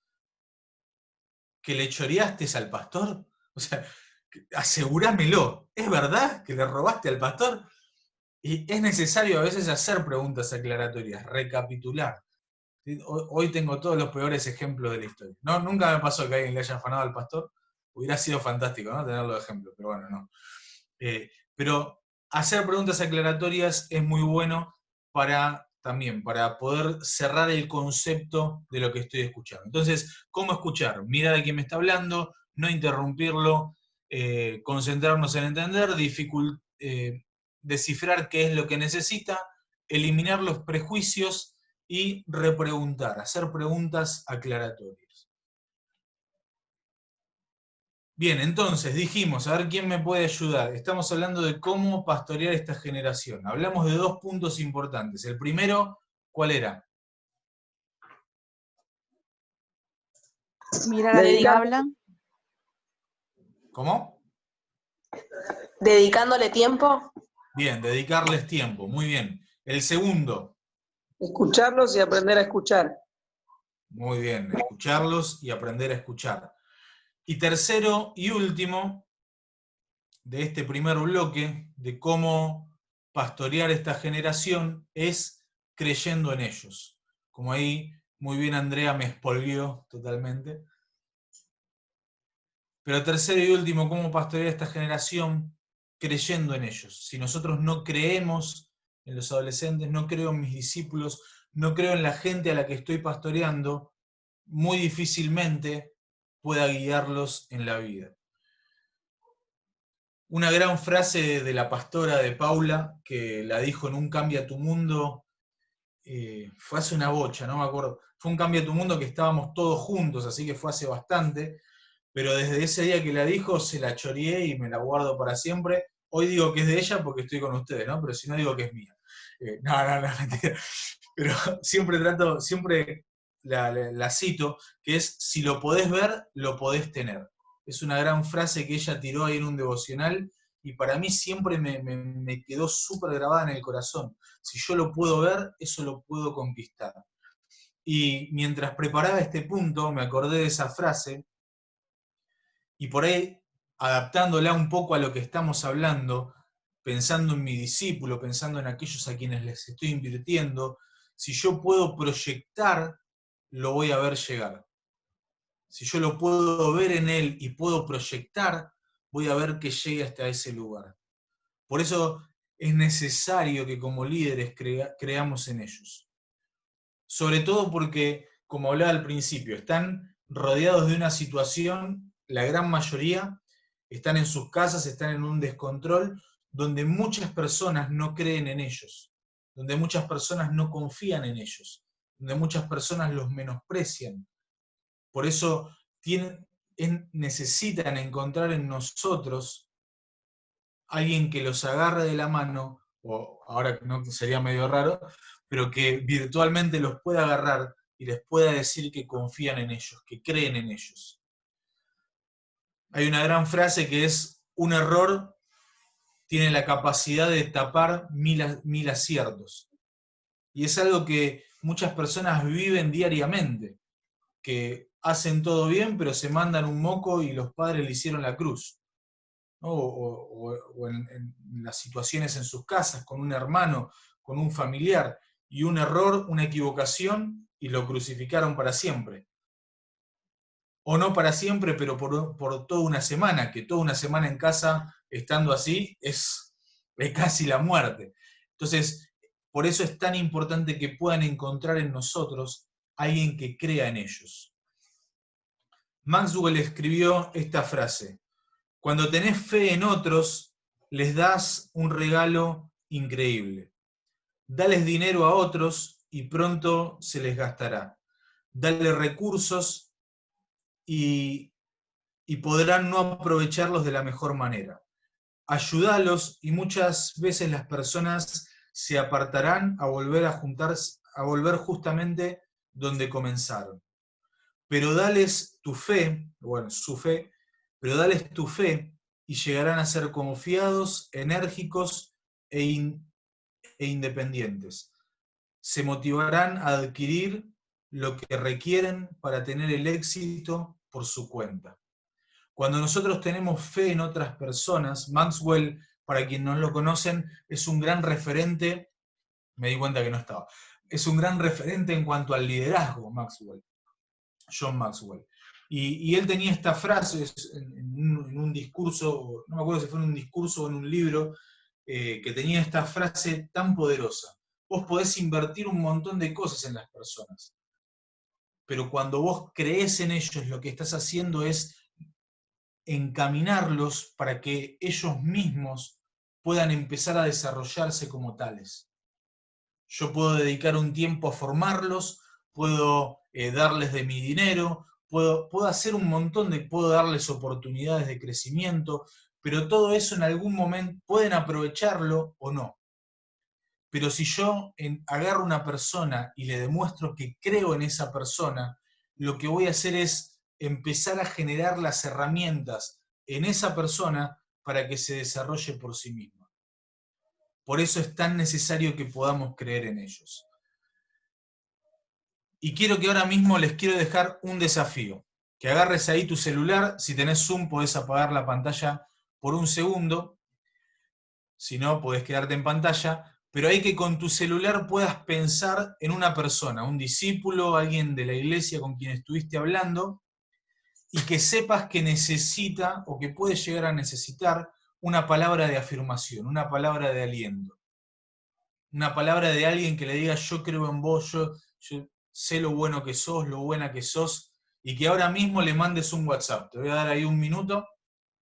que le choreaste al pastor? O sea, asegurámelo. ¿Es verdad que le robaste al pastor? Y es necesario a veces hacer preguntas aclaratorias, recapitular. Hoy tengo todos los peores ejemplos de la historia. No, nunca me pasó que alguien le haya afanado al pastor. Hubiera sido fantástico, ¿no? Tenerlo de ejemplo, pero bueno, no. Pero hacer preguntas aclaratorias es muy bueno también para poder cerrar el concepto de lo que estoy escuchando. Entonces, ¿cómo escuchar? Mirar a quién me está hablando, no interrumpirlo, concentrarnos en entender, descifrar qué es lo que necesita, eliminar los prejuicios y repreguntar, hacer preguntas aclaratorias. Bien, entonces dijimos, a ver quién me puede ayudar. Estamos hablando de cómo pastorear esta generación. Hablamos de 2 puntos importantes. El primero, ¿cuál era? Mirar a quién habla. ¿Cómo? Dedicándole tiempo. Bien, dedicarles tiempo, muy bien. El segundo. Escucharlos y aprender a escuchar. Muy bien, escucharlos y aprender a escuchar. Y tercero y último, de este primer bloque, de cómo pastorear esta generación, es creyendo en ellos. Como ahí muy bien Andrea me espolvió totalmente. Pero tercero y último, cómo pastorear esta generación, creyendo en ellos. Si nosotros no creemos en los adolescentes, no creo en mis discípulos, no creo en la gente a la que estoy pastoreando, muy difícilmente pueda guiarlos en la vida. Una gran frase de la pastora de Paula, que la dijo en un Cambia tu Mundo, fue hace una bocha, no me acuerdo, fue un Cambia tu Mundo que estábamos todos juntos, así que fue hace bastante, pero desde ese día que la dijo, se la choreé y me la guardo para siempre. Hoy digo que es de ella porque estoy con ustedes, ¿no? Pero si no digo que es mía. No, mentira. Pero siempre la cito, que es, si lo podés ver, lo podés tener. Es una gran frase que ella tiró ahí en un devocional, y para mí siempre me quedó súper grabada en el corazón. Si yo lo puedo ver, eso lo puedo conquistar. Y mientras preparaba este punto, me acordé de esa frase, y por ahí, adaptándola un poco a lo que estamos hablando, pensando en mi discípulo, pensando en aquellos a quienes les estoy invirtiendo, si yo puedo proyectar, lo voy a ver llegar. Si yo lo puedo ver en él y puedo proyectar, voy a ver que llegue hasta ese lugar. Por eso es necesario que como líderes creamos en ellos. Sobre todo porque, como hablaba al principio, están rodeados de una situación, la gran mayoría están en sus casas, están en un descontrol, donde muchas personas no creen en ellos, donde muchas personas no confían en ellos, donde muchas personas los menosprecian. Por eso necesitan encontrar en nosotros alguien que los agarre de la mano, o ahora no sería medio raro, pero que virtualmente los pueda agarrar y les pueda decir que confían en ellos, que creen en ellos. Hay una gran frase que es: un error tiene la capacidad de tapar mil aciertos. Y es algo que muchas personas viven diariamente, que hacen todo bien, pero se mandan un moco y los padres le hicieron la cruz. ¿No? O en las situaciones en sus casas, con un hermano, con un familiar, y un error, una equivocación, y lo crucificaron para siempre. O no para siempre, pero por toda una semana, que toda una semana en casa, estando así, es casi la muerte. Entonces, por eso es tan importante que puedan encontrar en nosotros alguien que crea en ellos. Maxwell escribió esta frase: cuando tenés fe en otros, les das un regalo increíble. Dales dinero a otros y pronto se les gastará. Dale recursos y podrán no aprovecharlos de la mejor manera. Ayúdalos y muchas veces las personas se apartarán a volver justamente donde comenzaron. Pero dales tu fe, pero dales tu fe y llegarán a ser confiados, enérgicos e independientes. Se motivarán a adquirir lo que requieren para tener el éxito por su cuenta. Cuando nosotros tenemos fe en otras personas, Maxwell, para quienes no lo conocen, es un gran referente, me di cuenta que no estaba, es un gran referente en cuanto al liderazgo, Maxwell, John Maxwell. Y él tenía esta frase en un discurso, no me acuerdo si fue en un discurso o en un libro, que tenía esta frase tan poderosa. Vos podés invertir un montón de cosas en las personas, pero cuando vos creés en ellos, lo que estás haciendo es encaminarlos para que ellos mismos puedan empezar a desarrollarse como tales. Yo puedo dedicar un tiempo a formarlos, puedo darles de mi dinero, puedo hacer un montón puedo darles oportunidades de crecimiento, pero todo eso en algún momento pueden aprovecharlo o no. Pero si yo agarro una persona y le demuestro que creo en esa persona, lo que voy a hacer es empezar a generar las herramientas en esa persona para que se desarrolle por sí misma. Por eso es tan necesario que podamos creer en ellos. Y quiero que ahora mismo les quiero dejar un desafío. Que agarres ahí tu celular, si tenés Zoom podés apagar la pantalla por un segundo, si no podés quedarte en pantalla, pero hay que con tu celular puedas pensar en una persona, un discípulo, alguien de la iglesia con quien estuviste hablando, y que sepas que necesita o que puede llegar a necesitar una palabra de afirmación, una palabra de aliento. Una palabra de alguien que le diga yo creo en vos, yo sé lo bueno que sos, lo buena que sos, y que ahora mismo le mandes un WhatsApp. Te voy a dar ahí un minuto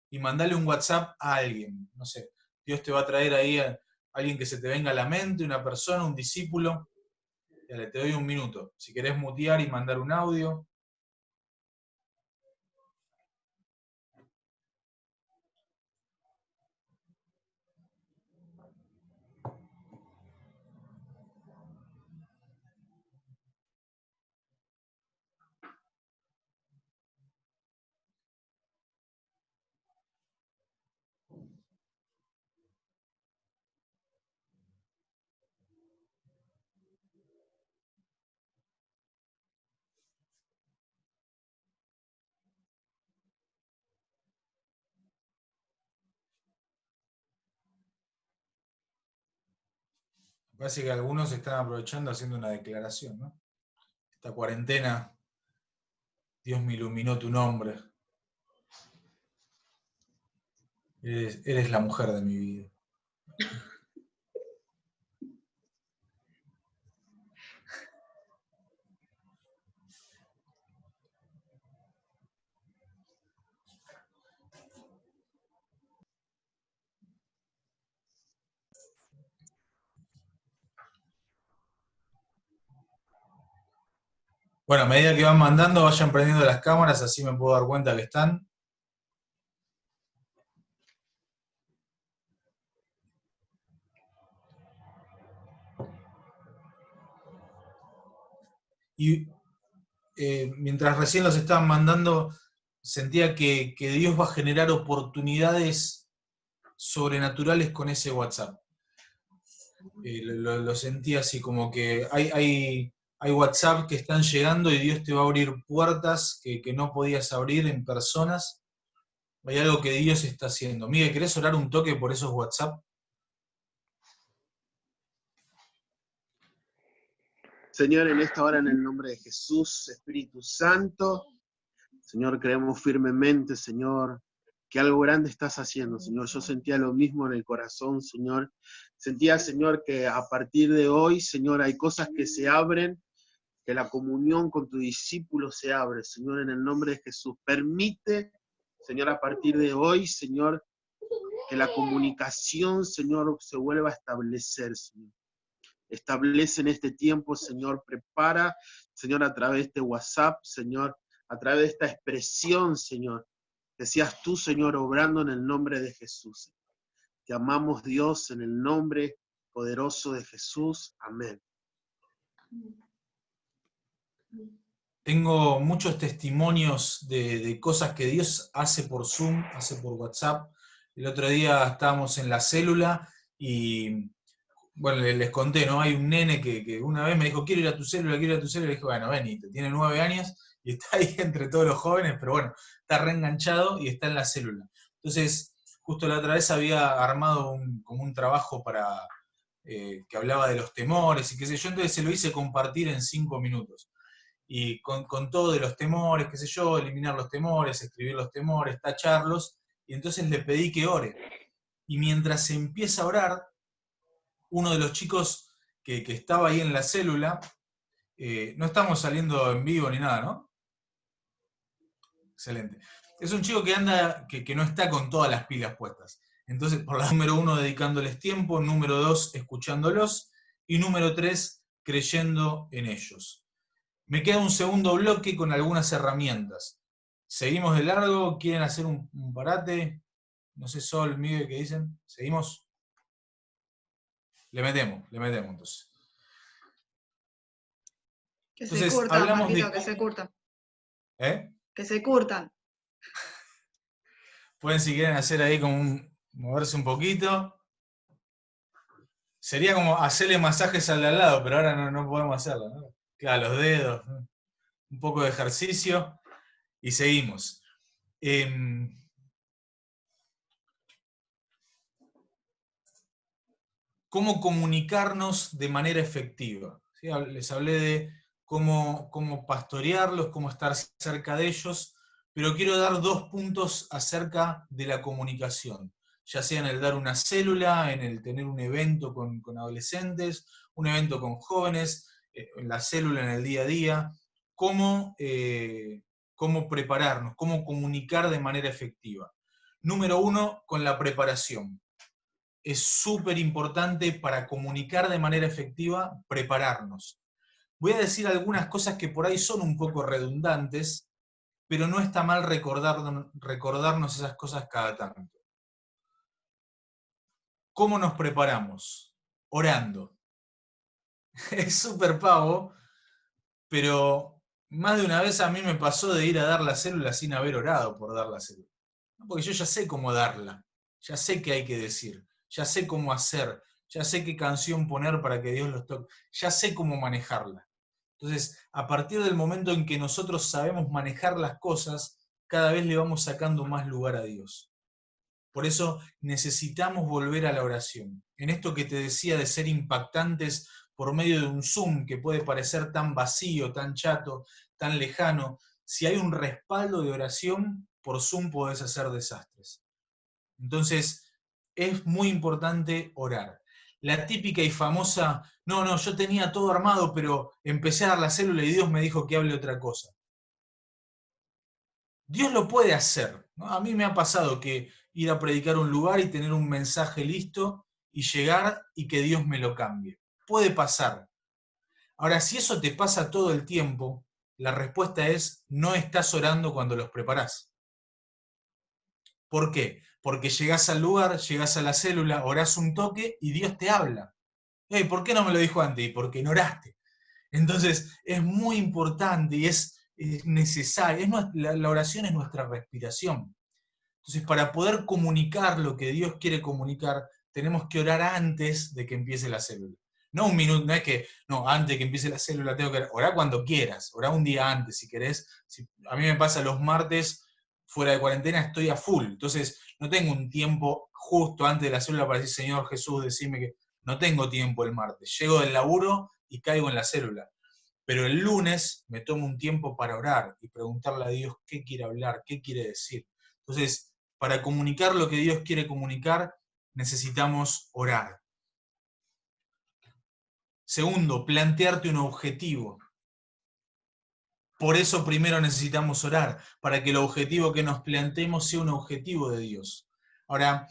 y mandale un WhatsApp a alguien. No sé, Dios te va a traer ahí a alguien que se te venga a la mente, una persona, un discípulo. Dale, te doy un minuto. Si querés mutear y mandar un audio. Parece que algunos están aprovechando haciendo una declaración, ¿no? Esta cuarentena, Dios me iluminó tu nombre. Eres la mujer de mi vida. Bueno, a medida que van mandando, vayan prendiendo las cámaras, así me puedo dar cuenta que están. Y mientras recién los estaban mandando, sentía que Dios va a generar oportunidades sobrenaturales con ese WhatsApp. Lo sentí así, como que hay WhatsApp que están llegando y Dios te va a abrir puertas que no podías abrir en personas. Hay algo que Dios está haciendo. Miguel, ¿querés orar un toque por esos WhatsApp? Señor, en esta hora, en el nombre de Jesús, Espíritu Santo, Señor, creemos firmemente, Señor, que algo grande estás haciendo, Señor. Yo sentía lo mismo en el corazón, Señor. Sentía, Señor, que a partir de hoy, Señor, hay cosas que se abren, que la comunión con tu discípulo se abre, Señor, en el nombre de Jesús. Permite, Señor, a partir de hoy, Señor, que la comunicación, Señor, se vuelva a establecer, Señor. Establece en este tiempo, Señor, prepara, Señor, a través de este WhatsApp, Señor, a través de esta expresión, Señor, que seas tú, Señor, obrando en el nombre de Jesús. Te amamos, Dios, en el nombre poderoso de Jesús. Amén. Tengo muchos testimonios de cosas que Dios hace por Zoom, hace por WhatsApp. El otro día estábamos en la célula y, bueno, les conté, ¿no? Hay un nene que una vez me dijo, quiero ir a tu célula, quiero ir a tu célula, y dije, bueno, venite, tiene 9 años y está ahí entre todos los jóvenes, pero bueno, está reenganchado y está en la célula. Entonces, justo la otra vez había armado como un trabajo para, que hablaba de los temores y qué sé yo, entonces se lo hice compartir en 5 minutos. Y con todo de los temores, qué sé yo, eliminar los temores, escribir los temores, tacharlos, y entonces le pedí que ore. Y mientras se empieza a orar, uno de los chicos que estaba ahí en la célula, no estamos saliendo en vivo ni nada, ¿no? Excelente. Es un chico que anda, que no está con todas las pilas puestas. Entonces, por la número 1, dedicándoles tiempo, número 2, escuchándolos, y número 3, creyendo en ellos. Me queda un segundo bloque con algunas herramientas. ¿Seguimos de largo? ¿Quieren hacer un parate? No sé, Sol, Miguel, ¿qué dicen? ¿Seguimos? Le metemos entonces. Que entonces, se curtan, hablamos Marquito, de... que se curtan. ¿Eh? Que se curtan. Pueden, si quieren, hacer ahí como moverse un poquito. Sería como hacerle masajes al de al lado, pero ahora no podemos hacerlo, ¿no? Claro, los dedos, ¿no? Un poco de ejercicio y seguimos. ¿Cómo comunicarnos de manera efectiva? ¿Sí? Les hablé de cómo pastorearlos, cómo estar cerca de ellos, pero quiero dar 2 puntos acerca de la comunicación, ya sea en el dar una célula, en el tener un evento con adolescentes, un evento con jóvenes, en la célula, en el día a día, cómo prepararnos, cómo comunicar de manera efectiva. Número 1, con la preparación. Es súper importante para comunicar de manera efectiva, prepararnos. Voy a decir algunas cosas que por ahí son un poco redundantes, pero no está mal recordarnos esas cosas cada tanto. ¿Cómo nos preparamos? Orando. Es súper pavo, pero más de una vez a mí me pasó de ir a dar la célula sin haber orado por dar la célula. Porque yo ya sé cómo darla, ya sé qué hay que decir, ya sé cómo hacer, ya sé qué canción poner para que Dios los toque, ya sé cómo manejarla. Entonces, a partir del momento en que nosotros sabemos manejar las cosas, cada vez le vamos sacando más lugar a Dios. Por eso necesitamos volver a la oración. En esto que te decía de ser impactantes por medio de un Zoom que puede parecer tan vacío, tan chato, tan lejano, si hay un respaldo de oración, por Zoom podés hacer desastres. Entonces, es muy importante orar. La típica y famosa, no, yo tenía todo armado, pero empecé a dar la célula y Dios me dijo que hable otra cosa. Dios lo puede hacer, ¿no? A mí me ha pasado que ir a predicar a un lugar y tener un mensaje listo y llegar y que Dios me lo cambie. Puede pasar. Ahora, si eso te pasa todo el tiempo, la respuesta es, no estás orando cuando los preparás. ¿Por qué? Porque llegás al lugar, llegás a la célula, orás un toque y Dios te habla. Hey, ¿por qué no me lo dijo antes? Y porque no oraste. Entonces, es muy importante y es necesario. La oración es nuestra respiración. Entonces, para poder comunicar lo que Dios quiere comunicar, tenemos que orar antes de que empiece la célula. No un minuto, no es que, no, antes de que empiece la célula tengo que orar. Orá cuando quieras, orá un día antes si querés. A mí me pasa los martes, fuera de cuarentena, estoy a full. Entonces, no tengo un tiempo justo antes de la célula para decir, Señor Jesús, decime que... No tengo tiempo el martes. Llego del laburo y caigo en la célula. Pero el lunes me tomo un tiempo para orar y preguntarle a Dios qué quiere hablar, qué quiere decir. Entonces, para comunicar lo que Dios quiere comunicar, necesitamos orar. Segundo, plantearte un objetivo. Por eso primero necesitamos orar, para que el objetivo que nos planteemos sea un objetivo de Dios. Ahora,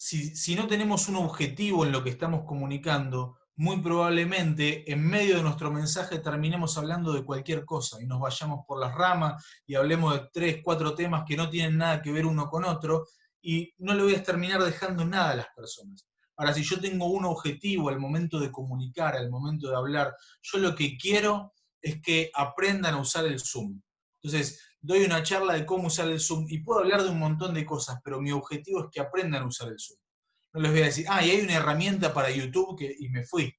si no tenemos un objetivo en lo que estamos comunicando, muy probablemente en medio de nuestro mensaje terminemos hablando de cualquier cosa y nos vayamos por las ramas y hablemos de 3, 4 temas que no tienen nada que ver uno con otro y no le voy a terminar dejando nada a las personas. Ahora, si yo tengo un objetivo al momento de comunicar, al momento de hablar, yo lo que quiero es que aprendan a usar el Zoom. Entonces, doy una charla de cómo usar el Zoom y puedo hablar de un montón de cosas, pero mi objetivo es que aprendan a usar el Zoom. No les voy a decir, y hay una herramienta para YouTube y me fui.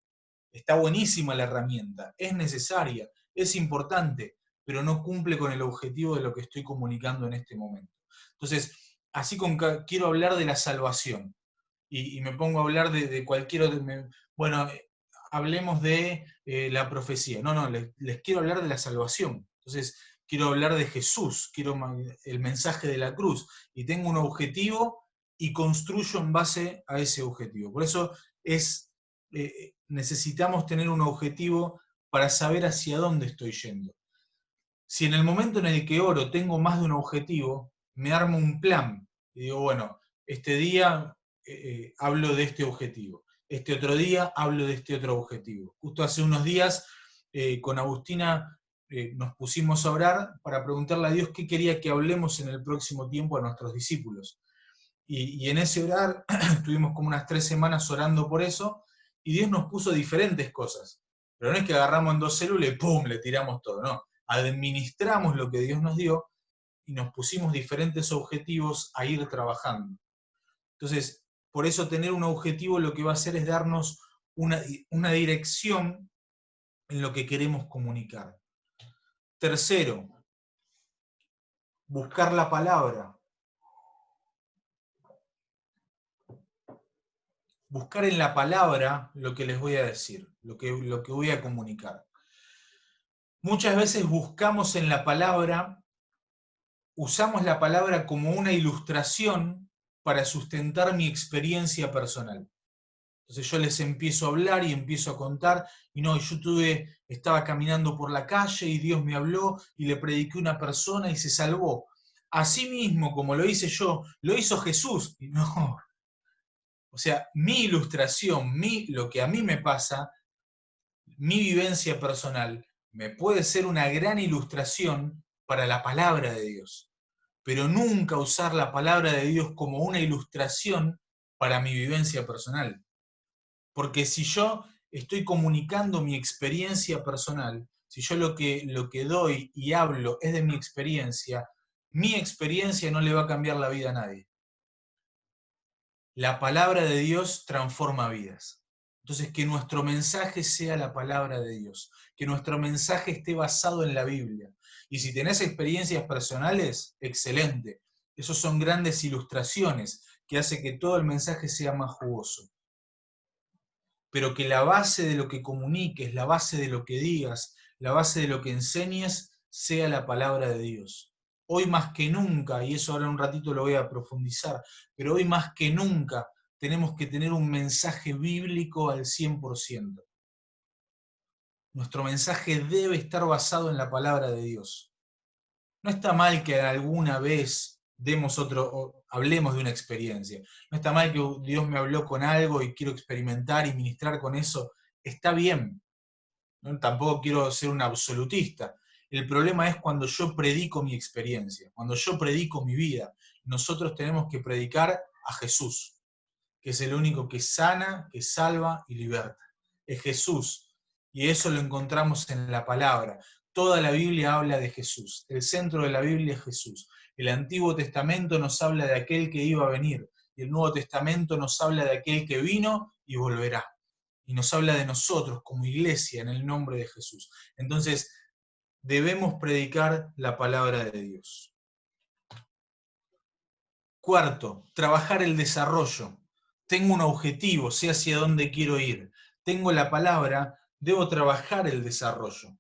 Está buenísima la herramienta, es necesaria, es importante, pero no cumple con el objetivo de lo que estoy comunicando en este momento. Entonces, así quiero hablar de la salvación, y me pongo a hablar de cualquier otro, bueno, hablemos de la profecía. No, les quiero hablar de la salvación. Entonces, quiero hablar de Jesús, quiero el mensaje de la cruz, y tengo un objetivo y construyo en base a ese objetivo. Por eso necesitamos tener un objetivo para saber hacia dónde estoy yendo. Si en el momento en el que oro tengo más de un objetivo, me armo un plan y digo, bueno, este día hablo de este objetivo, este otro día hablo de este otro objetivo. Justo hace unos días con Agustina nos pusimos a orar para preguntarle a Dios qué quería que hablemos en el próximo tiempo a nuestros discípulos. Y en ese orar estuvimos como unas 3 semanas orando por eso, y Dios nos puso diferentes cosas. Pero no es que agarramos en 2 células y ¡pum!, le tiramos todo, no. Administramos lo que Dios nos dio y nos pusimos diferentes objetivos a ir trabajando. Entonces, por eso tener un objetivo lo que va a hacer es darnos una dirección en lo que queremos comunicar. Tercero, buscar la palabra. Buscar en la palabra lo que les voy a decir, lo que voy a comunicar. Muchas veces buscamos en la palabra, usamos la palabra como una ilustración para sustentar mi experiencia personal. Entonces yo les empiezo a hablar y empiezo a contar, y no, estaba caminando por la calle y Dios me habló y le prediqué a una persona y se salvó. Así mismo como lo hice yo, lo hizo Jesús. Y no. O sea, mi ilustración, lo que a mí me pasa, mi vivencia personal, me puede ser una gran ilustración para la palabra de Dios, pero nunca usar la palabra de Dios como una ilustración para mi vivencia personal. Porque si yo estoy comunicando mi experiencia personal, si yo lo que doy y hablo es de mi experiencia no le va a cambiar la vida a nadie. La palabra de Dios transforma vidas. Entonces, que nuestro mensaje sea la palabra de Dios, que nuestro mensaje esté basado en la Biblia. Y si tenés experiencias personales, excelente. Esos son grandes ilustraciones que hacen que todo el mensaje sea más jugoso. Pero que la base de lo que comuniques, la base de lo que digas, la base de lo que enseñes, sea la palabra de Dios. Hoy más que nunca, y eso ahora en un ratito lo voy a profundizar, pero hoy más que nunca tenemos que tener un mensaje bíblico al 100%. Nuestro mensaje debe estar basado en la palabra de Dios. No está mal que alguna vez hablemos de una experiencia. No está mal que Dios me habló con algo y quiero experimentar y ministrar con eso. Está bien. ¿No? Tampoco quiero ser un absolutista. El problema es cuando yo predico mi experiencia, cuando yo predico mi vida. Nosotros tenemos que predicar a Jesús, que es el único que sana, que salva y liberta. Es Jesús. Y eso lo encontramos en la palabra. Toda la Biblia habla de Jesús. El centro de la Biblia es Jesús. El Antiguo Testamento nos habla de aquel que iba a venir. Y el Nuevo Testamento nos habla de aquel que vino y volverá. Y nos habla de nosotros como iglesia en el nombre de Jesús. Entonces, debemos predicar la palabra de Dios. Cuarto, trabajar el desarrollo. Tengo un objetivo, sé hacia dónde quiero ir. Tengo la palabra, debo trabajar el desarrollo.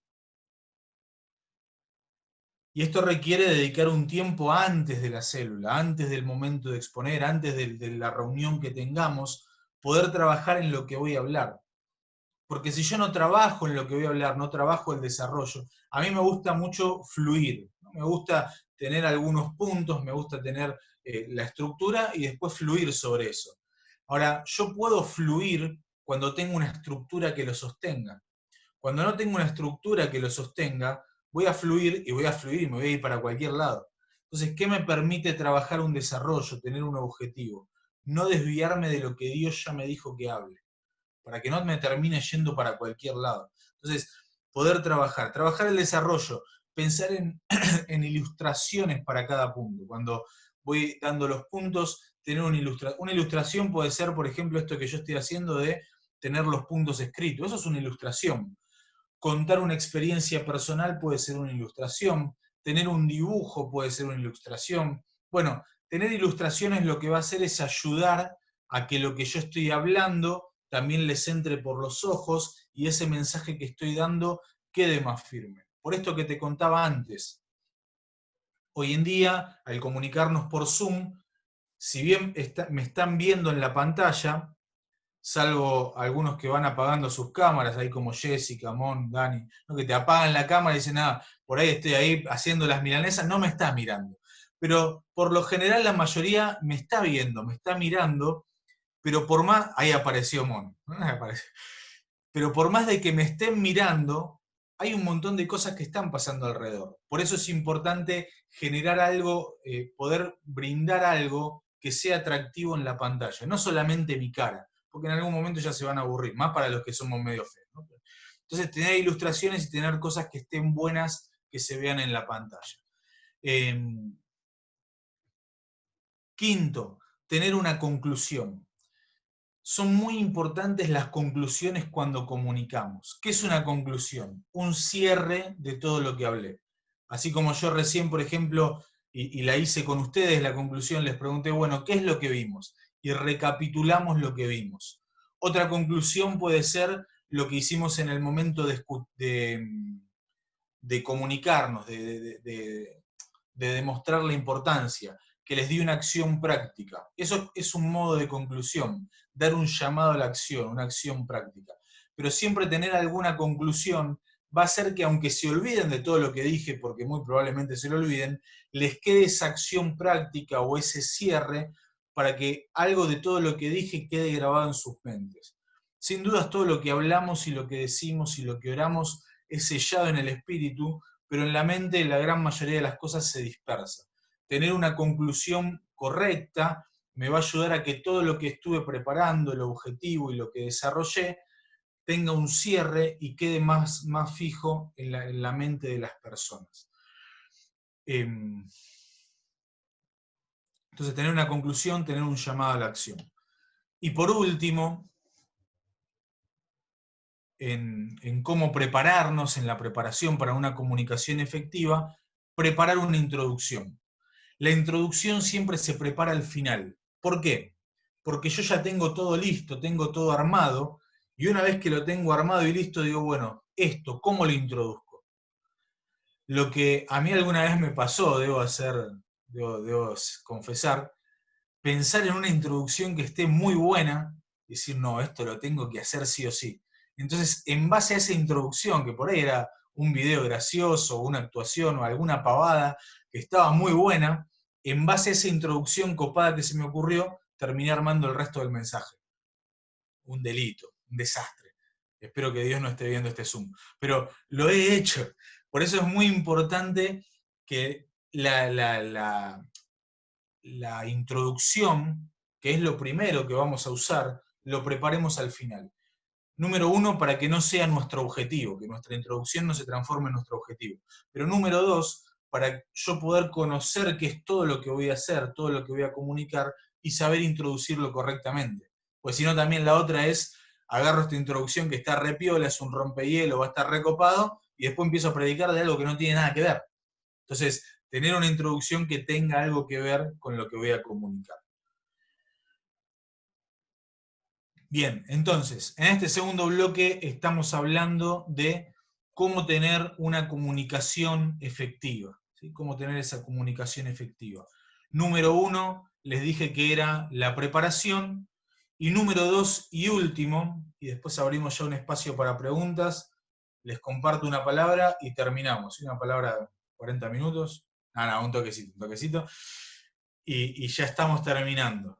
Y esto requiere dedicar un tiempo antes de la célula, antes del momento de exponer, antes de la reunión que tengamos, poder trabajar en lo que voy a hablar. Porque si yo no trabajo en lo que voy a hablar, no trabajo el desarrollo, a mí me gusta mucho fluir, ¿no? Me gusta tener algunos puntos, me gusta tener la estructura y después fluir sobre eso. Ahora, yo puedo fluir cuando tengo una estructura que lo sostenga. Cuando no tengo una estructura que lo sostenga, voy a fluir y me voy a ir para cualquier lado. Entonces, ¿qué me permite trabajar un desarrollo, tener un objetivo? No desviarme de lo que Dios ya me dijo que hable, para que no me termine yendo para cualquier lado. Entonces, poder trabajar el desarrollo, pensar en, en ilustraciones para cada punto. Cuando voy dando los puntos, tener una ilustración puede ser, por ejemplo, esto que yo estoy haciendo de tener los puntos escritos. Eso es una ilustración. Contar una experiencia personal puede ser una ilustración. Tener un dibujo puede ser una ilustración. Bueno, tener ilustraciones lo que va a hacer es ayudar a que lo que yo estoy hablando también les entre por los ojos y ese mensaje que estoy dando quede más firme. Por esto que te contaba antes, hoy en día, al comunicarnos por Zoom, si bien me están viendo en la pantalla, salvo algunos que van apagando sus cámaras, ahí como Jessica, Mon, Dani, ¿no? Que te apagan la cámara y dicen, por ahí estoy ahí haciendo las milanesas, no me está mirando. Pero por lo general la mayoría me está viendo, me está mirando, pero por más, ahí apareció Mon, ¿no? Pero por más de que me estén mirando, hay un montón de cosas que están pasando alrededor. Por eso es importante generar algo, poder brindar algo que sea atractivo en la pantalla, no solamente mi cara, porque en algún momento ya se van a aburrir, más para los que somos medio feos, ¿no? Entonces, tener ilustraciones y tener cosas que estén buenas, que se vean en la pantalla. Quinto, tener una conclusión. Son muy importantes las conclusiones cuando comunicamos. ¿Qué es una conclusión? Un cierre de todo lo que hablé. Así como yo recién, por ejemplo, y la hice con ustedes, la conclusión, les pregunté, bueno, ¿qué es lo que vimos? Y recapitulamos lo que vimos. Otra conclusión puede ser lo que hicimos en el momento de comunicarnos, de demostrar la importancia, que les di una acción práctica. Eso es un modo de conclusión, dar un llamado a la acción, una acción práctica. Pero siempre tener alguna conclusión va a hacer que, aunque se olviden de todo lo que dije, porque muy probablemente se lo olviden, les quede esa acción práctica o ese cierre para que algo de todo lo que dije quede grabado en sus mentes. Sin dudas todo lo que hablamos y lo que decimos y lo que oramos es sellado en el espíritu, pero en la mente la gran mayoría de las cosas se dispersa. Tener una conclusión correcta me va a ayudar a que todo lo que estuve preparando, el objetivo y lo que desarrollé, tenga un cierre y quede más fijo en la mente de las personas. Entonces, tener una conclusión, tener un llamado a la acción. Y por último, en cómo prepararnos, en la preparación para una comunicación efectiva, preparar una introducción. La introducción siempre se prepara al final. ¿Por qué? Porque yo ya tengo todo listo, tengo todo armado, y una vez que lo tengo armado y listo, digo, bueno, esto, ¿cómo lo introduzco? Lo que a mí alguna vez me pasó, debo confesar, pensar en una introducción que esté muy buena, y decir, no, esto lo tengo que hacer sí o sí. Entonces, en base a esa introducción, que por ahí era un video gracioso, una actuación o alguna pavada que estaba muy buena, en base a esa introducción copada que se me ocurrió, terminé armando el resto del mensaje. Un delito, un desastre. Espero que Dios no esté viendo este Zoom. Pero lo he hecho. Por eso es muy importante que la introducción, que es lo primero que vamos a usar, lo preparemos al final. Número uno, para que no sea nuestro objetivo, que nuestra introducción no se transforme en nuestro objetivo. Pero número dos, para yo poder conocer qué es todo lo que voy a hacer, todo lo que voy a comunicar, y saber introducirlo correctamente. Pues si no, también la otra es, agarro esta introducción que está re piola, es un rompehielo, va a estar recopado, y después empiezo a predicar de algo que no tiene nada que ver. Entonces, tener una introducción que tenga algo que ver con lo que voy a comunicar. Bien, entonces, en este segundo bloque estamos hablando de cómo tener una comunicación efectiva, ¿sí? Cómo tener esa comunicación efectiva. Número uno, les dije que era la preparación, y número dos y último, y después abrimos ya un espacio para preguntas, les comparto una palabra y terminamos. Una palabra de 40 minutos, un toquecito, y ya estamos terminando.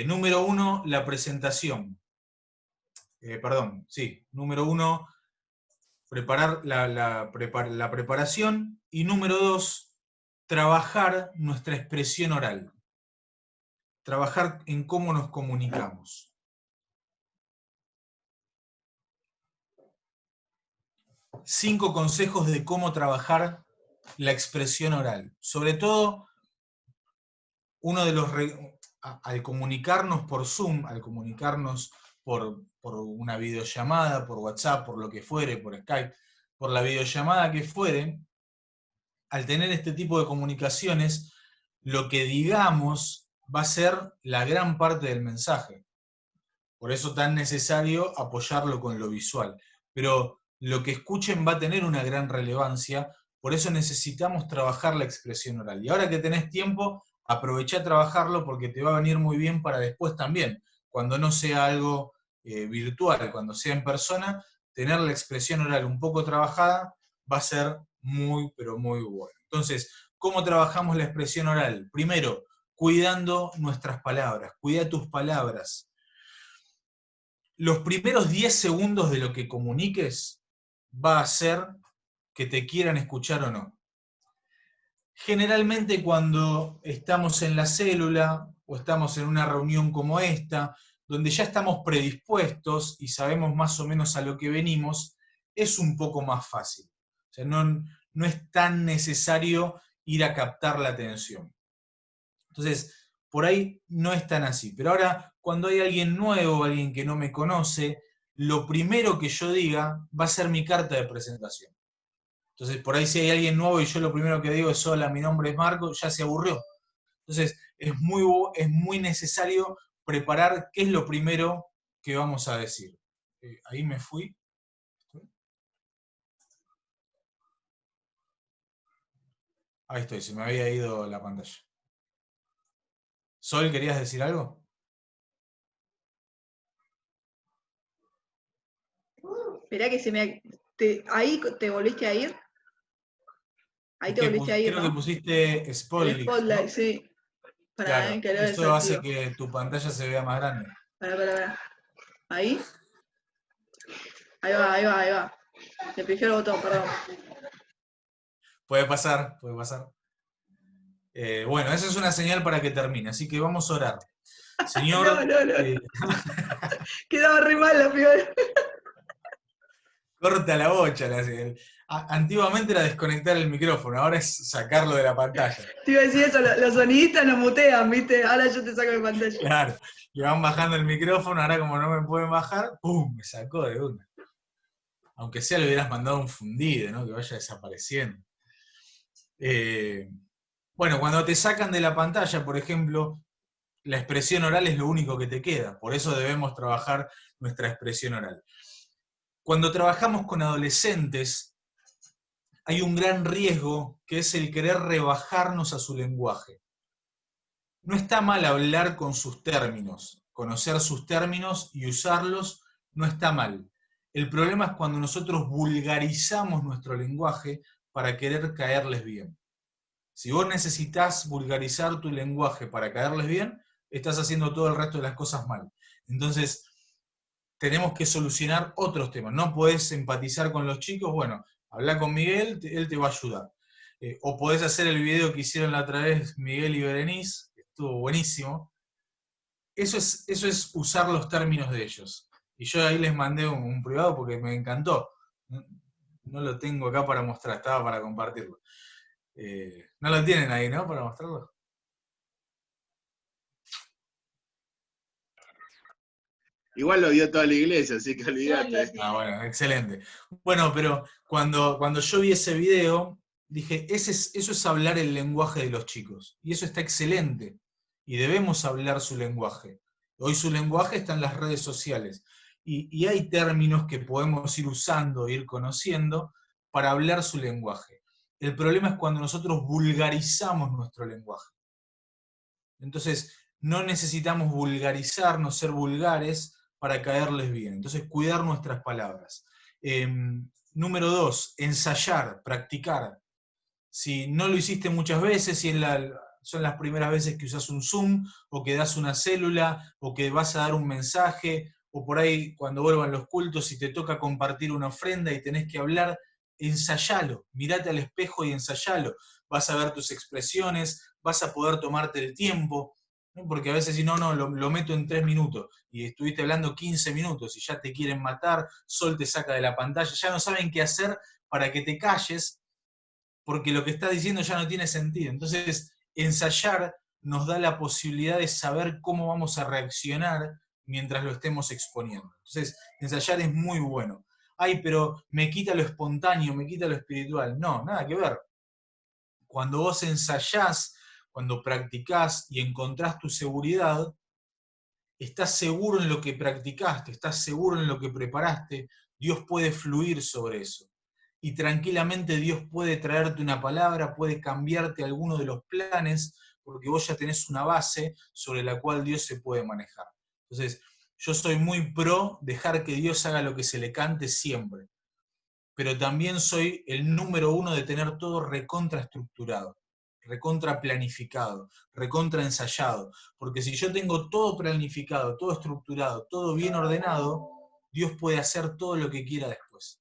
Número uno, la presentación. Número uno, preparar la preparación. Y número dos, trabajar nuestra expresión oral. Trabajar en cómo nos comunicamos. 5 consejos de cómo trabajar la expresión oral. Sobre todo, uno de los al comunicarnos por Zoom, al comunicarnos por una videollamada, por WhatsApp, por lo que fuere, por Skype, por la videollamada que fuere, al tener este tipo de comunicaciones, lo que digamos va a ser la gran parte del mensaje. Por eso tan necesario apoyarlo con lo visual. Pero lo que escuchen va a tener una gran relevancia, por eso necesitamos trabajar la expresión oral. Y ahora que tenés tiempo, aprovecha a trabajarlo porque te va a venir muy bien para después también. Cuando no sea algo virtual, cuando sea en persona, tener la expresión oral un poco trabajada va a ser muy, pero muy bueno. Entonces, ¿cómo trabajamos la expresión oral? Primero, cuidando nuestras palabras. Cuida tus palabras. Los primeros 10 segundos de lo que comuniques va a ser que te quieran escuchar o no. Generalmente cuando estamos en la célula o estamos en una reunión como esta, donde ya estamos predispuestos y sabemos más o menos a lo que venimos, es un poco más fácil. O sea, no es tan necesario ir a captar la atención. Entonces, por ahí no es tan así. Pero ahora, cuando hay alguien nuevo, alguien que no me conoce, lo primero que yo diga va a ser mi carta de presentación. Entonces, por ahí si hay alguien nuevo y yo lo primero que digo es hola, mi nombre es Marco, ya se aburrió. Entonces, es muy necesario preparar qué es lo primero que vamos a decir. Ahí me fui. Ahí estoy, se me había ido la pantalla. Sol, ¿querías decir algo? Esperá que se me... ¿Ahí te volviste a ir? Ahí te volviste a ir, creo ¿no? que pusiste Spotlight, Spotlight, ¿no? sí. Para Claro, que lo esto hace desactivo. que tu pantalla se vea más grande. Pará. ¿Ahí? Ahí va. Le pifié el botón, perdón. Puede pasar. Bueno, esa es una señal para que termine, así que vamos a orar. Señor... No. Quedaba re mal la figura. Corta la bocha. Antiguamente era desconectar el micrófono, ahora es sacarlo de la pantalla. Te iba a decir eso, los sonidistas nos mutean, ¿viste? Ahora yo te saco de pantalla. Claro, le van bajando el micrófono, ahora como no me pueden bajar, ¡pum! Me sacó de una. Aunque sea le hubieras mandado un fundido, ¿no? Que vaya desapareciendo. Bueno, cuando te sacan de la pantalla, por ejemplo, la expresión oral es lo único que te queda. Por eso debemos trabajar nuestra expresión oral. Cuando trabajamos con adolescentes, hay un gran riesgo que es el querer rebajarnos a su lenguaje. No está mal hablar con sus términos, conocer sus términos y usarlos no está mal. El problema es cuando nosotros vulgarizamos nuestro lenguaje para querer caerles bien. Si vos necesitas vulgarizar tu lenguaje para caerles bien, estás haciendo todo el resto de las cosas mal. Entonces, tenemos que solucionar otros temas. No podés empatizar con los chicos, bueno, habla con Miguel, él te va a ayudar. O podés hacer el video que hicieron la otra vez Miguel y Berenice, que estuvo buenísimo. Eso es usar los términos de ellos. Y yo ahí les mandé un privado porque me encantó. No lo tengo acá para mostrar, estaba para compartirlo. No lo tienen ahí, ¿no? Para mostrarlo. Igual lo vio toda la iglesia, así que olvídate. Ah, bueno, excelente. Bueno, pero cuando yo vi ese video, dije, eso es hablar el lenguaje de los chicos. Y eso está excelente. Y debemos hablar su lenguaje. Hoy su lenguaje está en las redes sociales. Y hay términos que podemos ir usando, ir conociendo, para hablar su lenguaje. El problema es cuando nosotros vulgarizamos nuestro lenguaje. Entonces, no necesitamos vulgarizarnos, ser vulgares, para caerles bien. Entonces, cuidar nuestras palabras. Número 2, ensayar, practicar. Si no lo hiciste muchas veces, si son las primeras veces que usas un Zoom, o que das una célula, o que vas a dar un mensaje, o por ahí cuando vuelvan los cultos y te toca compartir una ofrenda y tenés que hablar, ensayalo, mirate al espejo y ensayalo. Vas a ver tus expresiones, vas a poder tomarte el tiempo. ¿no? Porque a veces si no, lo meto en 3 minutos, y estuviste hablando 15 minutos, y ya te quieren matar, Sol te saca de la pantalla, ya no saben qué hacer para que te calles, porque lo que estás diciendo ya no tiene sentido. Entonces, ensayar nos da la posibilidad de saber cómo vamos a reaccionar mientras lo estemos exponiendo. Entonces, ensayar es muy bueno. Ay, pero me quita lo espontáneo, me quita lo espiritual. No, nada que ver. Cuando vos ensayás, cuando practicás y encontrás tu seguridad, estás seguro en lo que practicaste, estás seguro en lo que preparaste, Dios puede fluir sobre eso. Y tranquilamente Dios puede traerte una palabra, puede cambiarte alguno de los planes, porque vos ya tenés una base sobre la cual Dios se puede manejar. Entonces, yo soy muy pro dejar que Dios haga lo que se le cante siempre, pero también soy el número 1 de tener todo recontraestructurado, recontra planificado, recontra ensayado, porque si yo tengo todo planificado, todo estructurado, todo bien ordenado, Dios puede hacer todo lo que quiera después.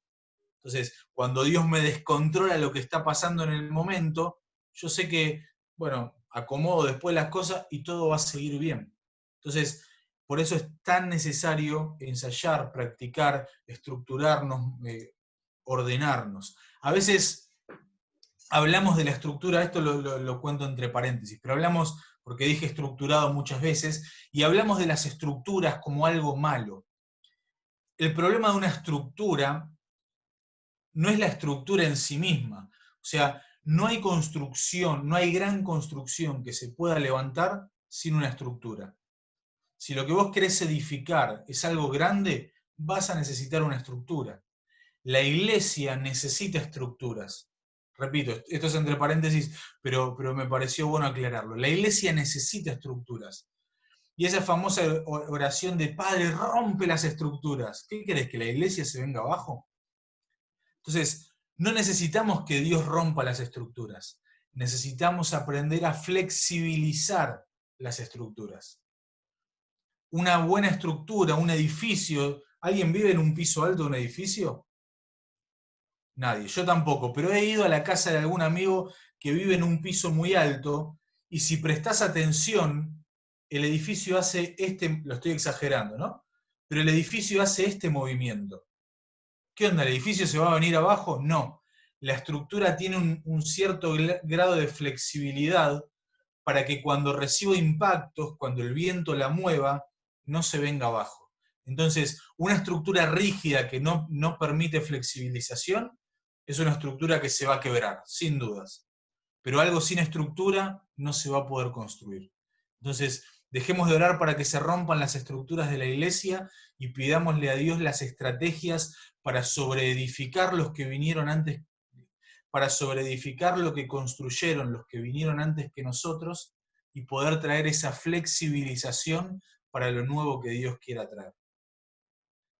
Entonces, cuando Dios me descontrola lo que está pasando en el momento, yo sé que, bueno, acomodo después las cosas y todo va a seguir bien. Entonces, por eso es tan necesario ensayar, practicar, estructurarnos, ordenarnos. A veces hablamos de la estructura, esto lo cuento entre paréntesis, pero hablamos, porque dije estructurado muchas veces, y hablamos de las estructuras como algo malo. El problema de una estructura no es la estructura en sí misma. O sea, no hay construcción, no hay gran construcción que se pueda levantar sin una estructura. Si lo que vos querés edificar es algo grande, vas a necesitar una estructura. La iglesia necesita estructuras. Repito, esto es entre paréntesis, pero me pareció bueno aclararlo. La iglesia necesita estructuras. Y esa famosa oración de Padre, rompe las estructuras. ¿Qué querés, que la iglesia se venga abajo? Entonces, no necesitamos que Dios rompa las estructuras. Necesitamos aprender a flexibilizar las estructuras. Una buena estructura, un edificio. ¿Alguien vive en un piso alto de un edificio? Nadie, yo tampoco, pero he ido a la casa de algún amigo que vive en un piso muy alto, y si prestás atención, el edificio hace lo estoy exagerando, ¿no? Pero el edificio hace este movimiento. ¿Qué onda? ¿El edificio se va a venir abajo? No. La estructura tiene un cierto grado de flexibilidad para que cuando reciba impactos, cuando el viento la mueva, no se venga abajo. Entonces, una estructura rígida que no permite flexibilización es una estructura que se va a quebrar, sin dudas. Pero algo sin estructura no se va a poder construir. Entonces, dejemos de orar para que se rompan las estructuras de la iglesia y pidámosle a Dios las estrategias para sobreedificar los que vinieron antes, para sobreedificar lo que construyeron los que vinieron antes que nosotros, y poder traer esa flexibilización para lo nuevo que Dios quiera traer.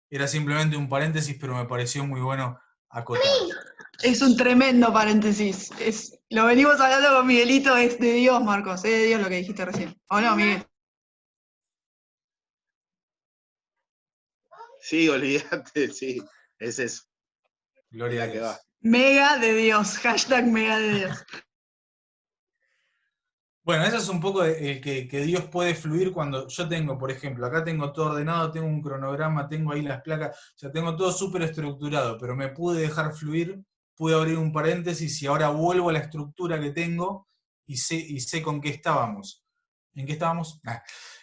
Era simplemente un paréntesis, pero me pareció muy bueno acotar. Es un tremendo paréntesis. Lo venimos hablando con Miguelito, es de Dios, Marcos, es de Dios lo que dijiste recién. ¿O no, Miguel? Sí, olvídate, sí, es eso. Gloria a Dios. Que va. Mega de Dios, hashtag mega de Dios. Bueno, eso es un poco que Dios puede fluir cuando yo tengo, por ejemplo, acá tengo todo ordenado, tengo un cronograma, tengo ahí las placas, o sea, tengo todo súper estructurado, pero me pude dejar fluir, pude abrir un paréntesis y ahora vuelvo a la estructura que tengo y sé con qué estábamos. ¿En qué estábamos?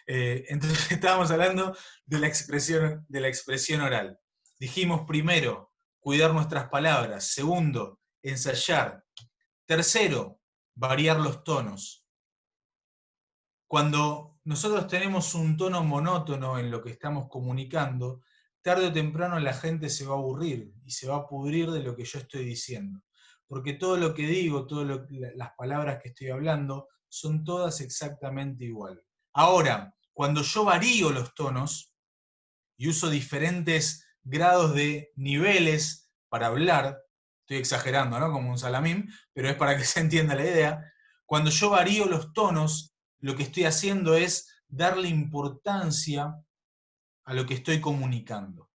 Entonces estábamos hablando de la expresión oral. Dijimos primero, cuidar nuestras palabras. Segundo, ensayar. Tercero, variar los tonos. Cuando nosotros tenemos un tono monótono en lo que estamos comunicando, tarde o temprano la gente se va a aburrir y se va a pudrir de lo que yo estoy diciendo. Porque todo lo que digo, las palabras que estoy hablando, son todas exactamente iguales. Ahora, cuando yo varío los tonos y uso diferentes grados de niveles para hablar, estoy exagerando, ¿no? Como un salamín, pero es para que se entienda la idea. Cuando yo varío los tonos, lo que estoy haciendo es darle importancia a lo que estoy comunicando.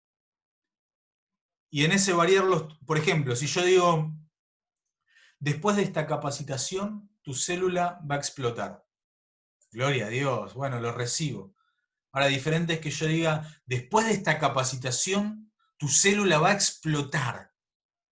Y en ese variarlos, por ejemplo, si yo digo, después de esta capacitación, tu célula va a explotar. Gloria a Dios, bueno, lo recibo. Ahora, diferente es que yo diga, después de esta capacitación, tu célula va a explotar.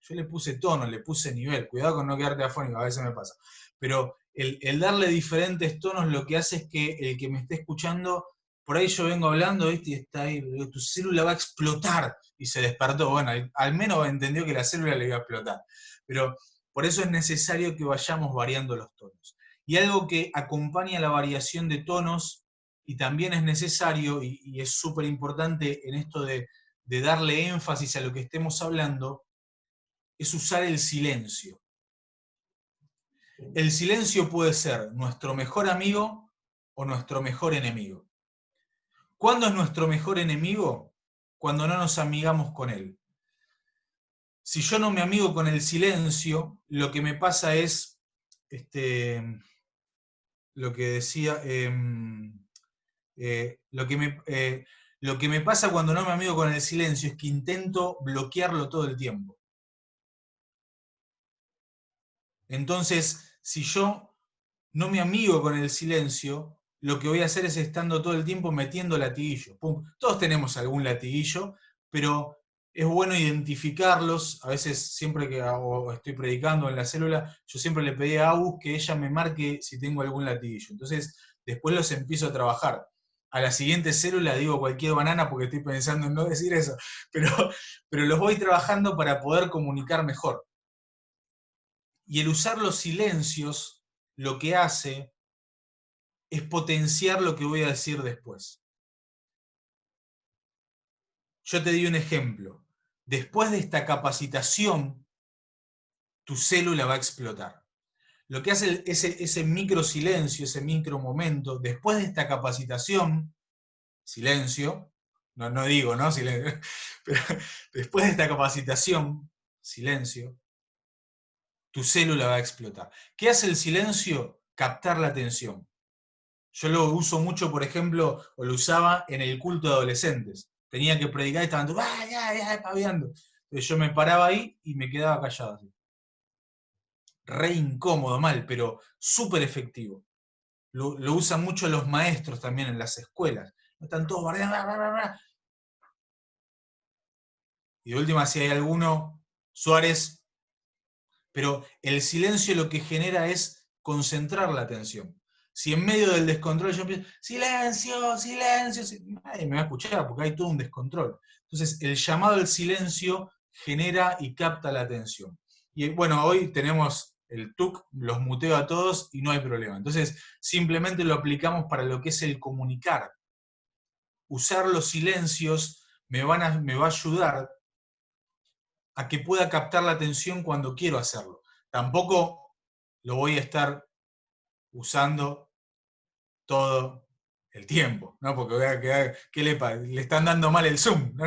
Yo le puse tono, le puse nivel, cuidado con no quedarte afónico, a veces me pasa. Pero el darle diferentes tonos lo que hace es que el que me esté escuchando, por ahí yo vengo hablando, ¿viste? Y está ahí, digo, tu célula va a explotar, y se despertó. Bueno, al menos entendió que la célula le iba a explotar. Pero por eso es necesario que vayamos variando los tonos. Y algo que acompaña la variación de tonos, y también es necesario, y es súper importante en esto de darle énfasis a lo que estemos hablando, es usar el silencio. El silencio puede ser nuestro mejor amigo o nuestro mejor enemigo. ¿Cuándo es nuestro mejor enemigo? Cuando no nos amigamos con él. Si yo no me amigo con el silencio, lo que me pasa es, lo que decía, lo que me pasa cuando no me amigo con el silencio es que intento bloquearlo todo el tiempo. Entonces, si yo no me amigo con el silencio, lo que voy a hacer es estando todo el tiempo metiendo latiguillo. Pum. Todos tenemos algún latiguillo, pero es bueno identificarlos. A veces, siempre que estoy predicando en la célula, yo siempre le pedí a Agus que ella me marque si tengo algún latiguillo. Entonces, después los empiezo a trabajar. A la siguiente célula digo cualquier banana porque estoy pensando en no decir eso, pero los voy trabajando para poder comunicar mejor. Y el usar los silencios lo que hace es potenciar lo que voy a decir después. Yo te di un ejemplo. Después de esta capacitación, tu célula va a explotar. Lo que hace ese micro silencio, ese micro momento, después de esta capacitación, silencio, no digo, ¿no? Silencio, pero después de esta capacitación, silencio, tu célula va a explotar. ¿Qué hace el silencio? Captar la atención. Yo lo uso mucho, por ejemplo, o lo usaba en el culto de adolescentes. Tenía que predicar y estaban todos, ya, paviando. Entonces yo me paraba ahí y me quedaba callado. Así. Re incómodo, mal, pero súper efectivo. Lo usan mucho los maestros también en las escuelas. Están todos bardeando. Y de última, si hay alguno, Suárez. Pero el silencio lo que genera es concentrar la atención. Si en medio del descontrol yo empiezo, silencio, silencio, nadie me va a escuchar porque hay todo un descontrol. Entonces el llamado al silencio genera y capta la atención. Y bueno, hoy tenemos el TUC, los muteo a todos y no hay problema. Entonces simplemente lo aplicamos para lo que es el comunicar. Usar los silencios me va a ayudar a que pueda captar la atención cuando quiero hacerlo. Tampoco lo voy a estar usando todo el tiempo, ¿no? Porque voy a quedar, ¿qué le están dando mal el Zoom, ¿no?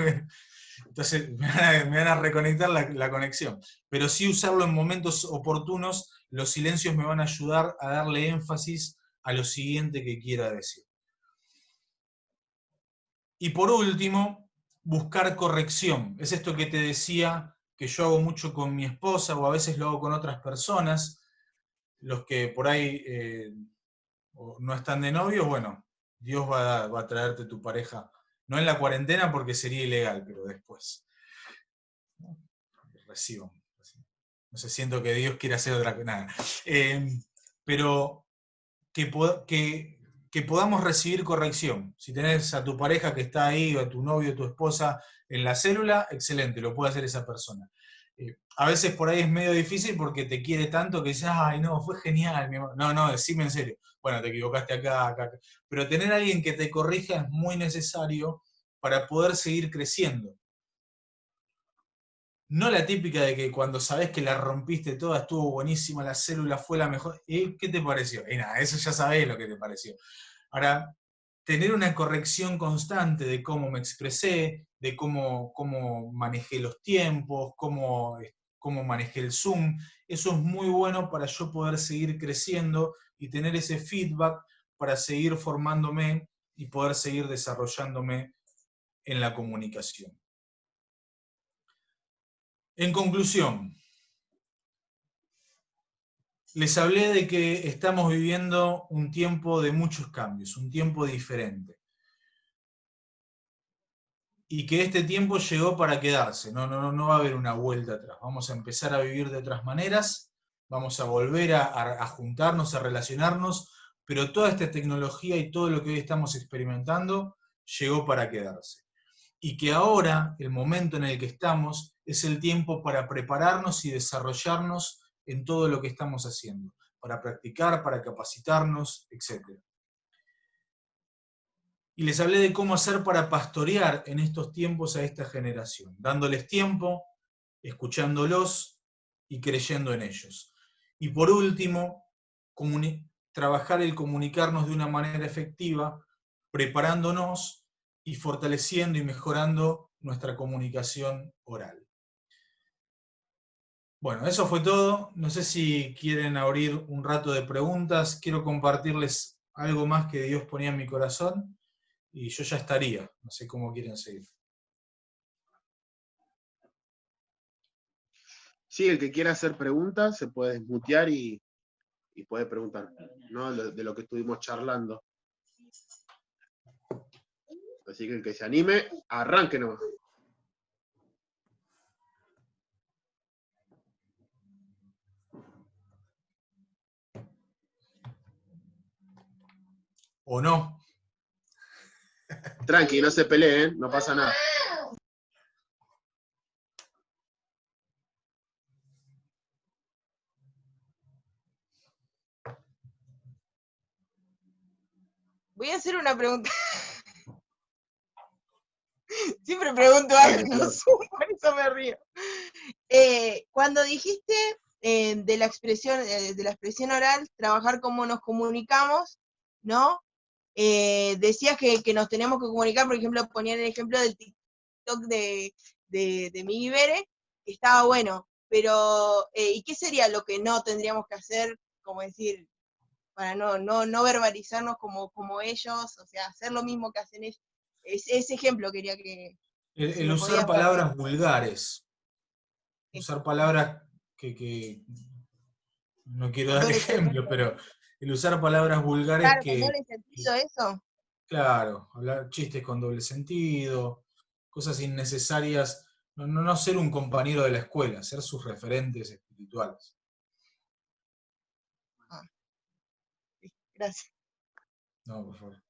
Entonces me van a reconectar la conexión. Pero sí usarlo en momentos oportunos, los silencios me van a ayudar a darle énfasis a lo siguiente que quiera decir. Y por último, buscar corrección. Es esto que te decía, que yo hago mucho con mi esposa, o a veces lo hago con otras personas, los que por ahí no están de novios, bueno, Dios va a traerte tu pareja, no en la cuarentena porque sería ilegal, pero después. Recibo. No sé, siento que Dios quiere hacer otra cosa, nada. Pero que podamos recibir corrección. Si tenés a tu pareja que está ahí, o a tu novio, o tu esposa en la célula, excelente, lo puede hacer esa persona. A veces por ahí es medio difícil porque te quiere tanto que dices, ay no, fue genial, mi amor. No, decime en serio. Bueno, te equivocaste acá. Pero tener a alguien que te corrija es muy necesario para poder seguir creciendo. No la típica de que cuando sabés que la rompiste toda, estuvo buenísima, la célula fue la mejor. ¿Qué te pareció? Y nada, eso ya sabés lo que te pareció. Ahora, tener una corrección constante de cómo me expresé, de cómo manejé los tiempos, cómo manejé el Zoom, eso es muy bueno para yo poder seguir creciendo y tener ese feedback para seguir formándome y poder seguir desarrollándome en la comunicación. En conclusión, Les hablé de que estamos viviendo un tiempo de muchos cambios, un tiempo diferente. Y que este tiempo llegó para quedarse, no va a haber una vuelta atrás. Vamos a empezar a vivir de otras maneras, vamos a volver a juntarnos, a relacionarnos, pero toda esta tecnología y todo lo que hoy estamos experimentando llegó para quedarse. Y que ahora, el momento en el que estamos, es el tiempo para prepararnos y desarrollarnos en todo lo que estamos haciendo, para practicar, para capacitarnos, etc. Y les hablé de cómo hacer para pastorear en estos tiempos a esta generación, dándoles tiempo, escuchándolos y creyendo en ellos. Y por último, trabajar el comunicarnos de una manera efectiva, preparándonos y fortaleciendo y mejorando nuestra comunicación oral. Bueno, eso fue todo. No sé si quieren abrir un rato de preguntas. Quiero compartirles algo más que Dios ponía en mi corazón y yo ya estaría. No sé cómo quieren seguir. Sí, el que quiera hacer preguntas se puede desmutear y puede preguntar, ¿no? De lo que estuvimos charlando. Así que el que se anime, arranque nomás. ¿O no? Tranqui, no se peleen, no pasa nada. Voy a hacer una pregunta. Siempre pregunto algo, no sé, por eso me río. Cuando dijiste de la expresión oral, trabajar cómo nos comunicamos, ¿no? Decías que nos tenemos que comunicar, por ejemplo, ponían el ejemplo del TikTok de Migi Bere, que estaba bueno, pero ¿y qué sería lo que no tendríamos que hacer, como decir, para no verbalizarnos como ellos, o sea, hacer lo mismo que hacen ellos? Ese ejemplo quería que... El usar palabras vulgares. Usar palabras que no quiero dar ejemplo, pero el usar palabras vulgares claro, que... ¿con doble sentido eso? Claro, hablar chistes con doble sentido, cosas innecesarias, no ser un compañero de la escuela, ser sus referentes espirituales. Gracias. No, por favor.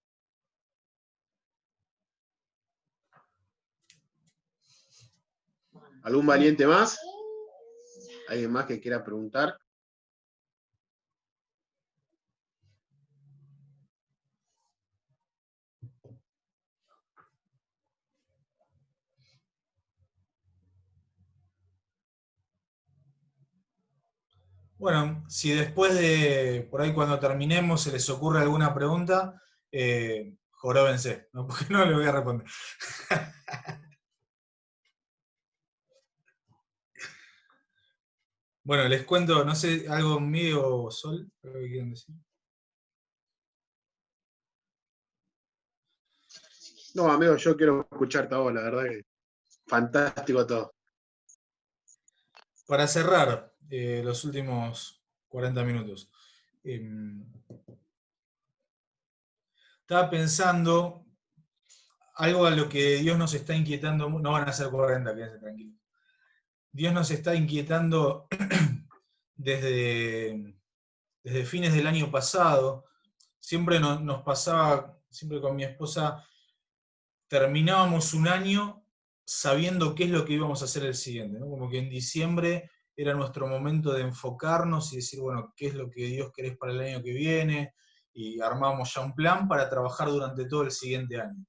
¿Algún valiente más? ¿Alguien más que quiera preguntar? Bueno, si después de, por ahí cuando terminemos, se les ocurre alguna pregunta, joróbense, ¿no? Porque no le voy a responder. Bueno, les cuento, no sé, algo mío, Sol, ¿algo que quieren decir? No, amigo, yo quiero escucharte a vos, la verdad que fantástico todo. Para cerrar los últimos 40 minutos. Estaba pensando algo a lo que Dios nos está inquietando, no van a ser 40, quédense tranquilos. Dios nos está inquietando desde fines del año pasado. Siempre nos pasaba, siempre con mi esposa, terminábamos un año sabiendo qué es lo que íbamos a hacer el siguiente, ¿no? Como que en diciembre era nuestro momento de enfocarnos y decir, bueno, qué es lo que Dios querés para el año que viene, y armábamos ya un plan para trabajar durante todo el siguiente año.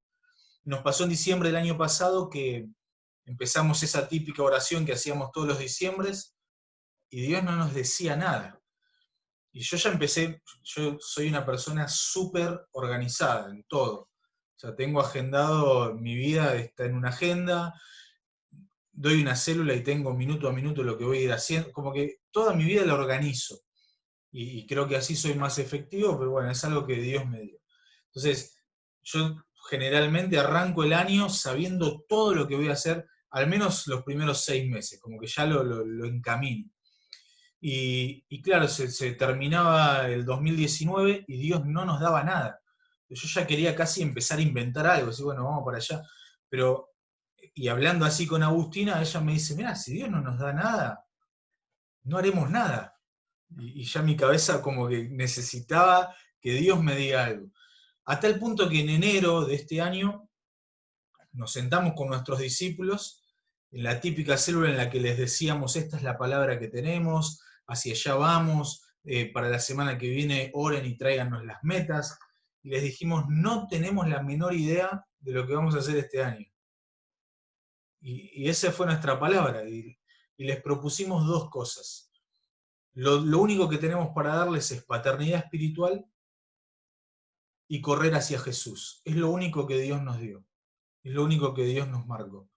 Nos pasó en diciembre del año pasado que empezamos esa típica oración que hacíamos todos los diciembres, y Dios no nos decía nada. Y yo ya empecé, yo soy una persona súper organizada en todo. O sea, tengo agendado, mi vida está en una agenda, doy una célula y tengo minuto a minuto lo que voy a ir haciendo, como que toda mi vida la organizo. Y creo que así soy más efectivo, pero bueno, es algo que Dios me dio. Entonces, yo generalmente arranco el año sabiendo todo lo que voy a hacer, al menos los primeros 6 meses, como que ya lo encamino. Y claro, se terminaba el 2019 y Dios no nos daba nada. Yo ya quería casi empezar a inventar algo, así, bueno, vamos para allá. Pero, y hablando así con Agustina, ella me dice, mira, si Dios no nos da nada, no haremos nada. Y ya mi cabeza como que necesitaba que Dios me diga algo. A tal punto que en enero de este año nos sentamos con nuestros discípulos en la típica célula en la que les decíamos, esta es la palabra que tenemos, hacia allá vamos, para la semana que viene oren y tráiganos las metas, y les dijimos, no tenemos la menor idea de lo que vamos a hacer este año. Y esa fue nuestra palabra, y les propusimos dos cosas. Lo único que tenemos para darles es paternidad espiritual y correr hacia Jesús. Es lo único que Dios nos dio, es lo único que Dios nos marcó.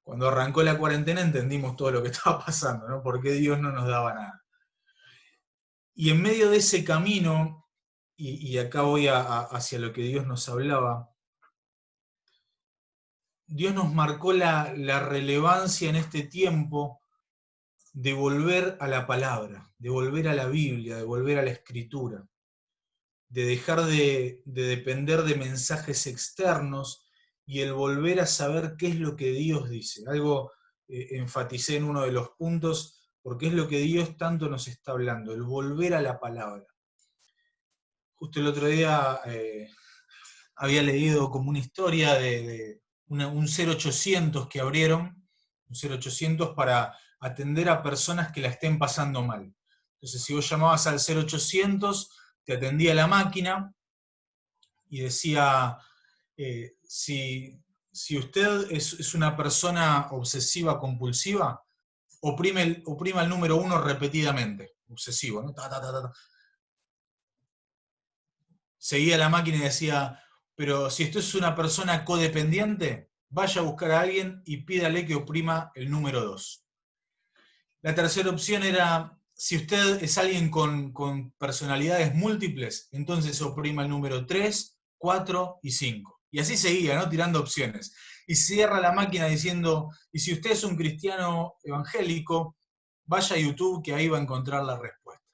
Cuando arrancó la cuarentena entendimos todo lo que estaba pasando, ¿no? Por qué Dios no nos daba nada. Y en medio de ese camino, y acá voy hacia lo que Dios nos hablaba, Dios nos marcó la relevancia en este tiempo de volver a la palabra, de volver a la Biblia, de volver a la Escritura, de dejar de depender de mensajes externos y el volver a saber qué es lo que Dios dice. Algo enfaticé en uno de los puntos, porque es lo que Dios tanto nos está hablando, el volver a la palabra. Justo el otro día había leído como una historia de un 0800 que abrieron, un 0800 para atender a personas que la estén pasando mal. Entonces, si vos llamabas al 0800, te atendía la máquina y decía, si usted es una persona obsesiva compulsiva, oprima el número 1 repetidamente, obsesivo, ¿no? Seguía la máquina y decía, pero si usted es una persona codependiente, vaya a buscar a alguien y pídale que oprima el número 2. La tercera opción era, si usted es alguien con personalidades múltiples, entonces oprima el número 3, 4 y 5. Y así seguía, ¿no? Tirando opciones. Y cierra la máquina diciendo, y si usted es un cristiano evangélico, vaya a YouTube que ahí va a encontrar la respuesta.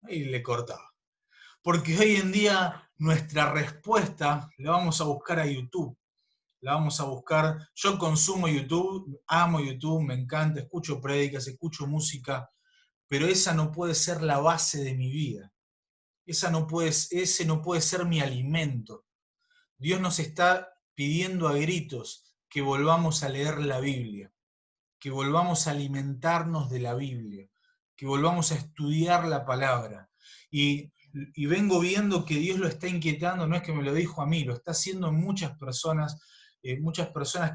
Y le cortaba. Porque hoy en día nuestra respuesta la vamos a buscar a YouTube. La vamos a buscar, yo consumo YouTube, amo YouTube, me encanta, escucho prédicas, escucho música, pero esa no puede ser la base de mi vida. Ese no puede ser mi alimento. Dios nos está pidiendo a gritos que volvamos a leer la Biblia, que volvamos a alimentarnos de la Biblia, que volvamos a estudiar la palabra. Y vengo viendo que Dios lo está inquietando, no es que me lo dijo a mí, lo está haciendo en muchas personas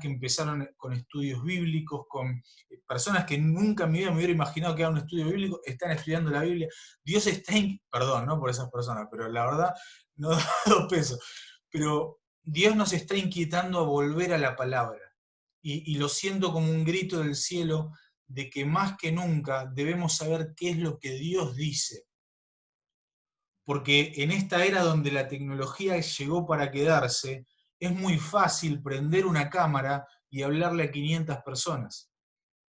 que empezaron con estudios bíblicos, con personas que nunca en mi vida me hubiera imaginado que era un estudio bíblico, están estudiando la Biblia. Dios está, perdón, no por esas personas, pero la verdad, no da 2 pesos. Pero Dios nos está inquietando a volver a la palabra. Y lo siento como un grito del cielo de que más que nunca debemos saber qué es lo que Dios dice. Porque en esta era donde la tecnología llegó para quedarse, es muy fácil prender una cámara y hablarle a 500 personas.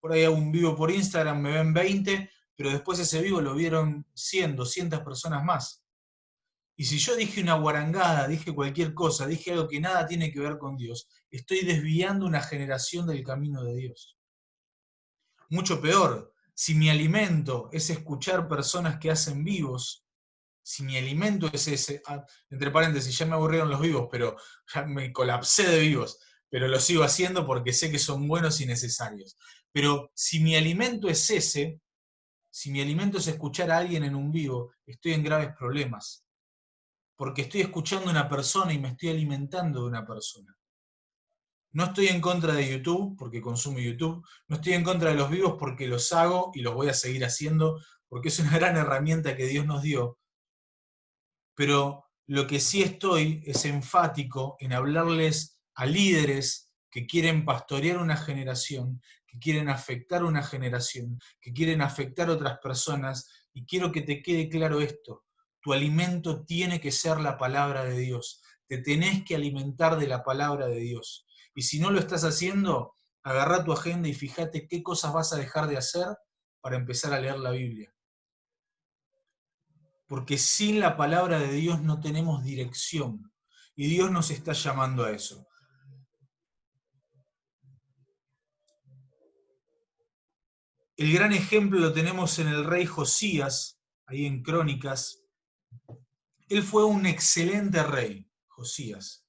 Por ahí hago un vivo por Instagram, me ven 20, pero después ese vivo lo vieron 100, 200 personas más. Y si yo dije una guarangada, dije cualquier cosa, dije algo que nada tiene que ver con Dios, estoy desviando una generación del camino de Dios. Mucho peor, si mi alimento es escuchar personas que hacen vivos, si mi alimento es ese, entre paréntesis, ya me aburrieron los vivos, pero ya me colapsé de vivos, pero lo sigo haciendo porque sé que son buenos y necesarios. Pero si mi alimento es ese, si mi alimento es escuchar a alguien en un vivo, estoy en graves problemas. Porque estoy escuchando a una persona y me estoy alimentando de una persona. No estoy en contra de YouTube, porque consumo YouTube. No estoy en contra de los vivos porque los hago y los voy a seguir haciendo, porque es una gran herramienta que Dios nos dio. Pero lo que sí estoy es enfático en hablarles a líderes que quieren pastorear una generación, que quieren afectar una generación, que quieren afectar a otras personas, y quiero que te quede claro esto: tu alimento tiene que ser la palabra de Dios, te tenés que alimentar de la palabra de Dios, y si no lo estás haciendo, agarrá tu agenda y fíjate qué cosas vas a dejar de hacer para empezar a leer la Biblia. porque sin la palabra de Dios no tenemos dirección, y Dios nos está llamando a eso. El gran ejemplo lo tenemos en el rey Josías, ahí en Crónicas. Él fue un excelente rey, Josías.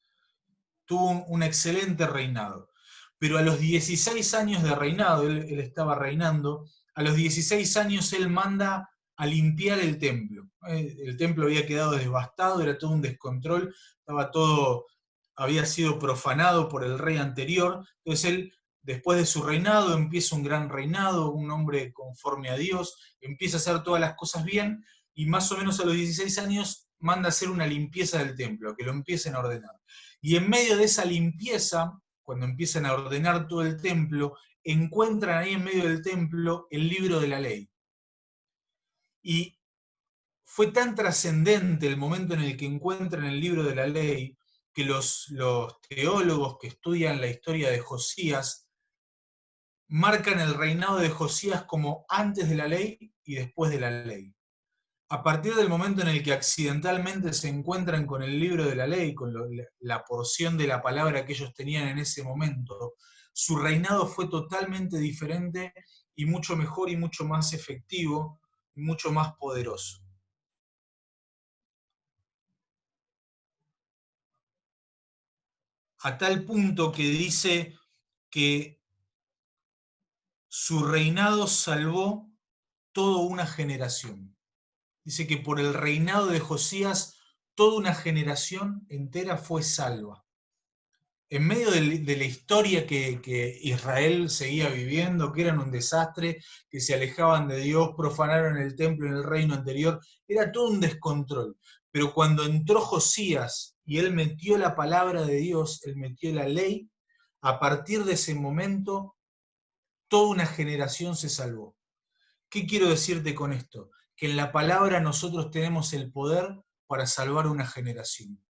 Tuvo un excelente reinado. Pero a los 16 años de reinado, él estaba reinando, a los 16 años él manda a limpiar el templo. El templo había quedado devastado, era todo un descontrol, había sido profanado por el rey anterior. Entonces él, después de su reinado, empieza un gran reinado, un hombre conforme a Dios, empieza a hacer todas las cosas bien, y más o menos a los 16 años manda a hacer una limpieza del templo, que lo empiecen a ordenar. Y en medio de esa limpieza, cuando empiezan a ordenar todo el templo, encuentran ahí en medio del templo el libro de la ley. Y fue tan trascendente el momento en el que encuentran el libro de la ley, que los teólogos que estudian la historia de Josías marcan el reinado de Josías como antes de la ley y después de la ley. A partir del momento en el que accidentalmente se encuentran con el libro de la ley, con la porción de la palabra que ellos tenían en ese momento, su reinado fue totalmente diferente y mucho mejor y mucho más efectivo y mucho más poderoso. A tal punto que dice que su reinado salvó toda una generación. Dice que por el reinado de Josías, toda una generación entera fue salva. En medio de la historia que Israel seguía viviendo, que eran un desastre, que se alejaban de Dios, profanaron el templo en el reino anterior, era todo un descontrol. Pero cuando entró Josías y él metió la palabra de Dios, él metió la ley, a partir de ese momento, toda una generación se salvó. ¿Qué quiero decirte con esto? Que en la palabra nosotros tenemos el poder para salvar una generación.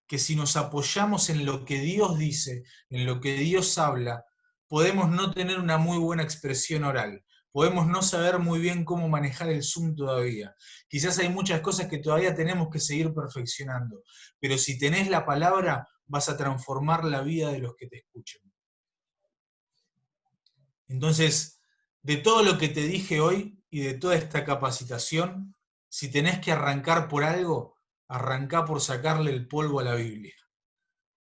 Que si nos apoyamos en lo que Dios dice, en lo que Dios habla, podemos no tener una muy buena expresión oral, podemos no saber muy bien cómo manejar el Zoom todavía. Quizás hay muchas cosas que todavía tenemos que seguir perfeccionando, pero si tenés la palabra, vas a transformar la vida de los que te escuchen. Entonces, de todo lo que te dije hoy, y de toda esta capacitación, si tenés que arrancar por algo, arrancá por sacarle el polvo a la Biblia.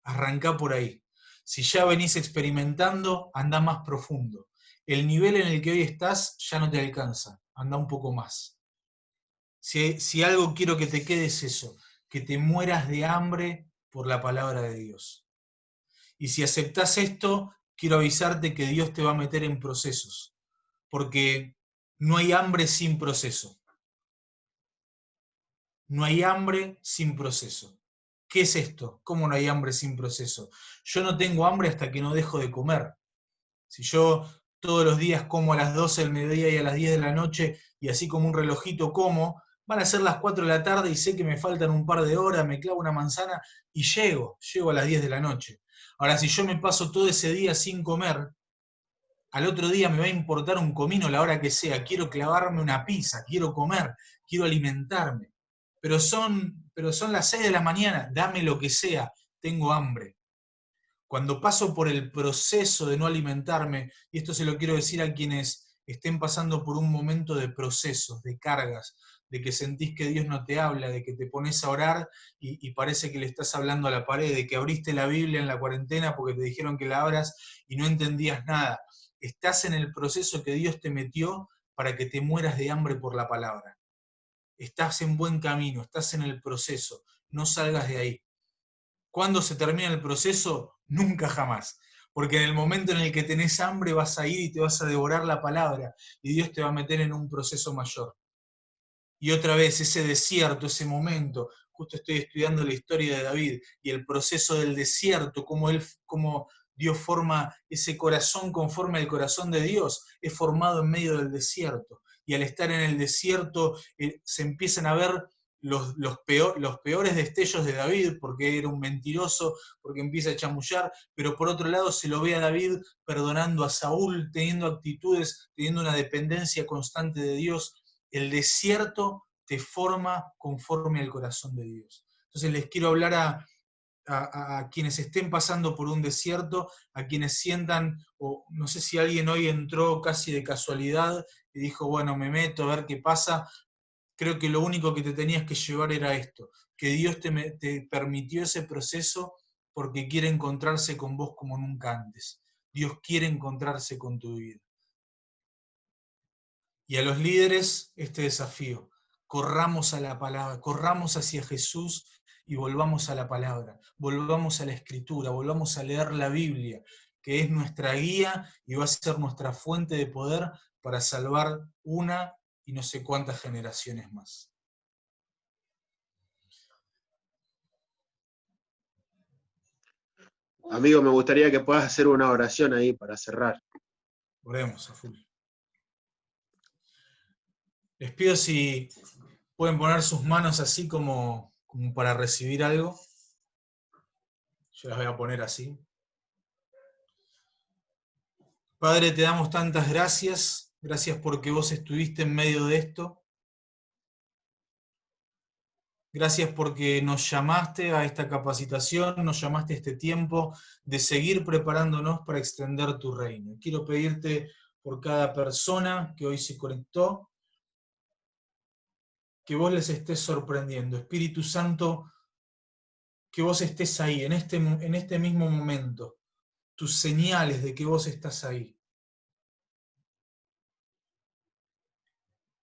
Arrancá por ahí. Si ya venís experimentando, andá más profundo. El nivel en el que hoy estás ya no te alcanza, andá un poco más. Si algo quiero que te quede es eso, que te mueras de hambre por la palabra de Dios. Y si aceptás esto, quiero avisarte que Dios te va a meter en procesos, porque no hay hambre sin proceso. No hay hambre sin proceso. ¿Qué es esto? ¿Cómo no hay hambre sin proceso? Yo no tengo hambre hasta que no dejo de comer. Si yo todos los días como a las 12 del mediodía y a las 10 de la noche, y así como un relojito como, van a ser las 4 de la tarde y sé que me faltan un par de horas, me clavo una manzana y llego a las 10 de la noche. Ahora, si yo me paso todo ese día sin comer, al otro día me va a importar un comino la hora que sea, quiero clavarme una pizza, quiero comer, quiero alimentarme. Pero son las 6 de la mañana, dame lo que sea, tengo hambre. Cuando paso por el proceso de no alimentarme, y esto se lo quiero decir a quienes estén pasando por un momento de procesos, de cargas, de que sentís que Dios no te habla, de que te pones a orar y parece que le estás hablando a la pared, de que abriste la Biblia en la cuarentena porque te dijeron que la abras y no entendías nada. Estás en el proceso que Dios te metió para que te mueras de hambre por la palabra. Estás en buen camino, estás en el proceso, no salgas de ahí. ¿Cuándo se termina el proceso? Nunca jamás. Porque en el momento en el que tenés hambre vas a ir y te vas a devorar la palabra y Dios te va a meter en un proceso mayor. Y otra vez ese desierto, ese momento, justo estoy estudiando la historia de David y el proceso del desierto, cómo Dios forma ese corazón conforme al corazón de Dios, es formado en medio del desierto. Y al estar en el desierto se empiezan a ver los peores destellos de David, porque era un mentiroso, porque empieza a chamullar, pero por otro lado se lo ve a David perdonando a Saúl, teniendo actitudes, teniendo una dependencia constante de Dios. El desierto te forma conforme al corazón de Dios. Entonces les quiero hablar a quienes estén pasando por un desierto, a quienes sientan, o no sé si alguien hoy entró casi de casualidad y dijo, bueno, me meto a ver qué pasa. Creo que lo único que te tenías que llevar era esto, que Dios te permitió ese proceso porque quiere encontrarse con vos como nunca antes. Dios quiere encontrarse con tu vida. Y a los líderes este desafío, corramos a la palabra, corramos hacia Jesús y volvamos a la palabra, volvamos a la Escritura, volvamos a leer la Biblia, que es nuestra guía y va a ser nuestra fuente de poder para salvar una y no sé cuántas generaciones más. Amigo, me gustaría que puedas hacer una oración ahí para cerrar. Oremos a full. Les pido si pueden poner sus manos así como para recibir algo. Yo las voy a poner así. Padre, te damos tantas gracias. Gracias porque vos estuviste en medio de esto. Gracias porque nos llamaste a esta capacitación, nos llamaste a este tiempo de seguir preparándonos para extender tu reino. Quiero pedirte por cada persona que hoy se conectó, que vos les estés sorprendiendo. Espíritu Santo, que vos estés ahí, en este mismo momento. Tus señales de que vos estás ahí.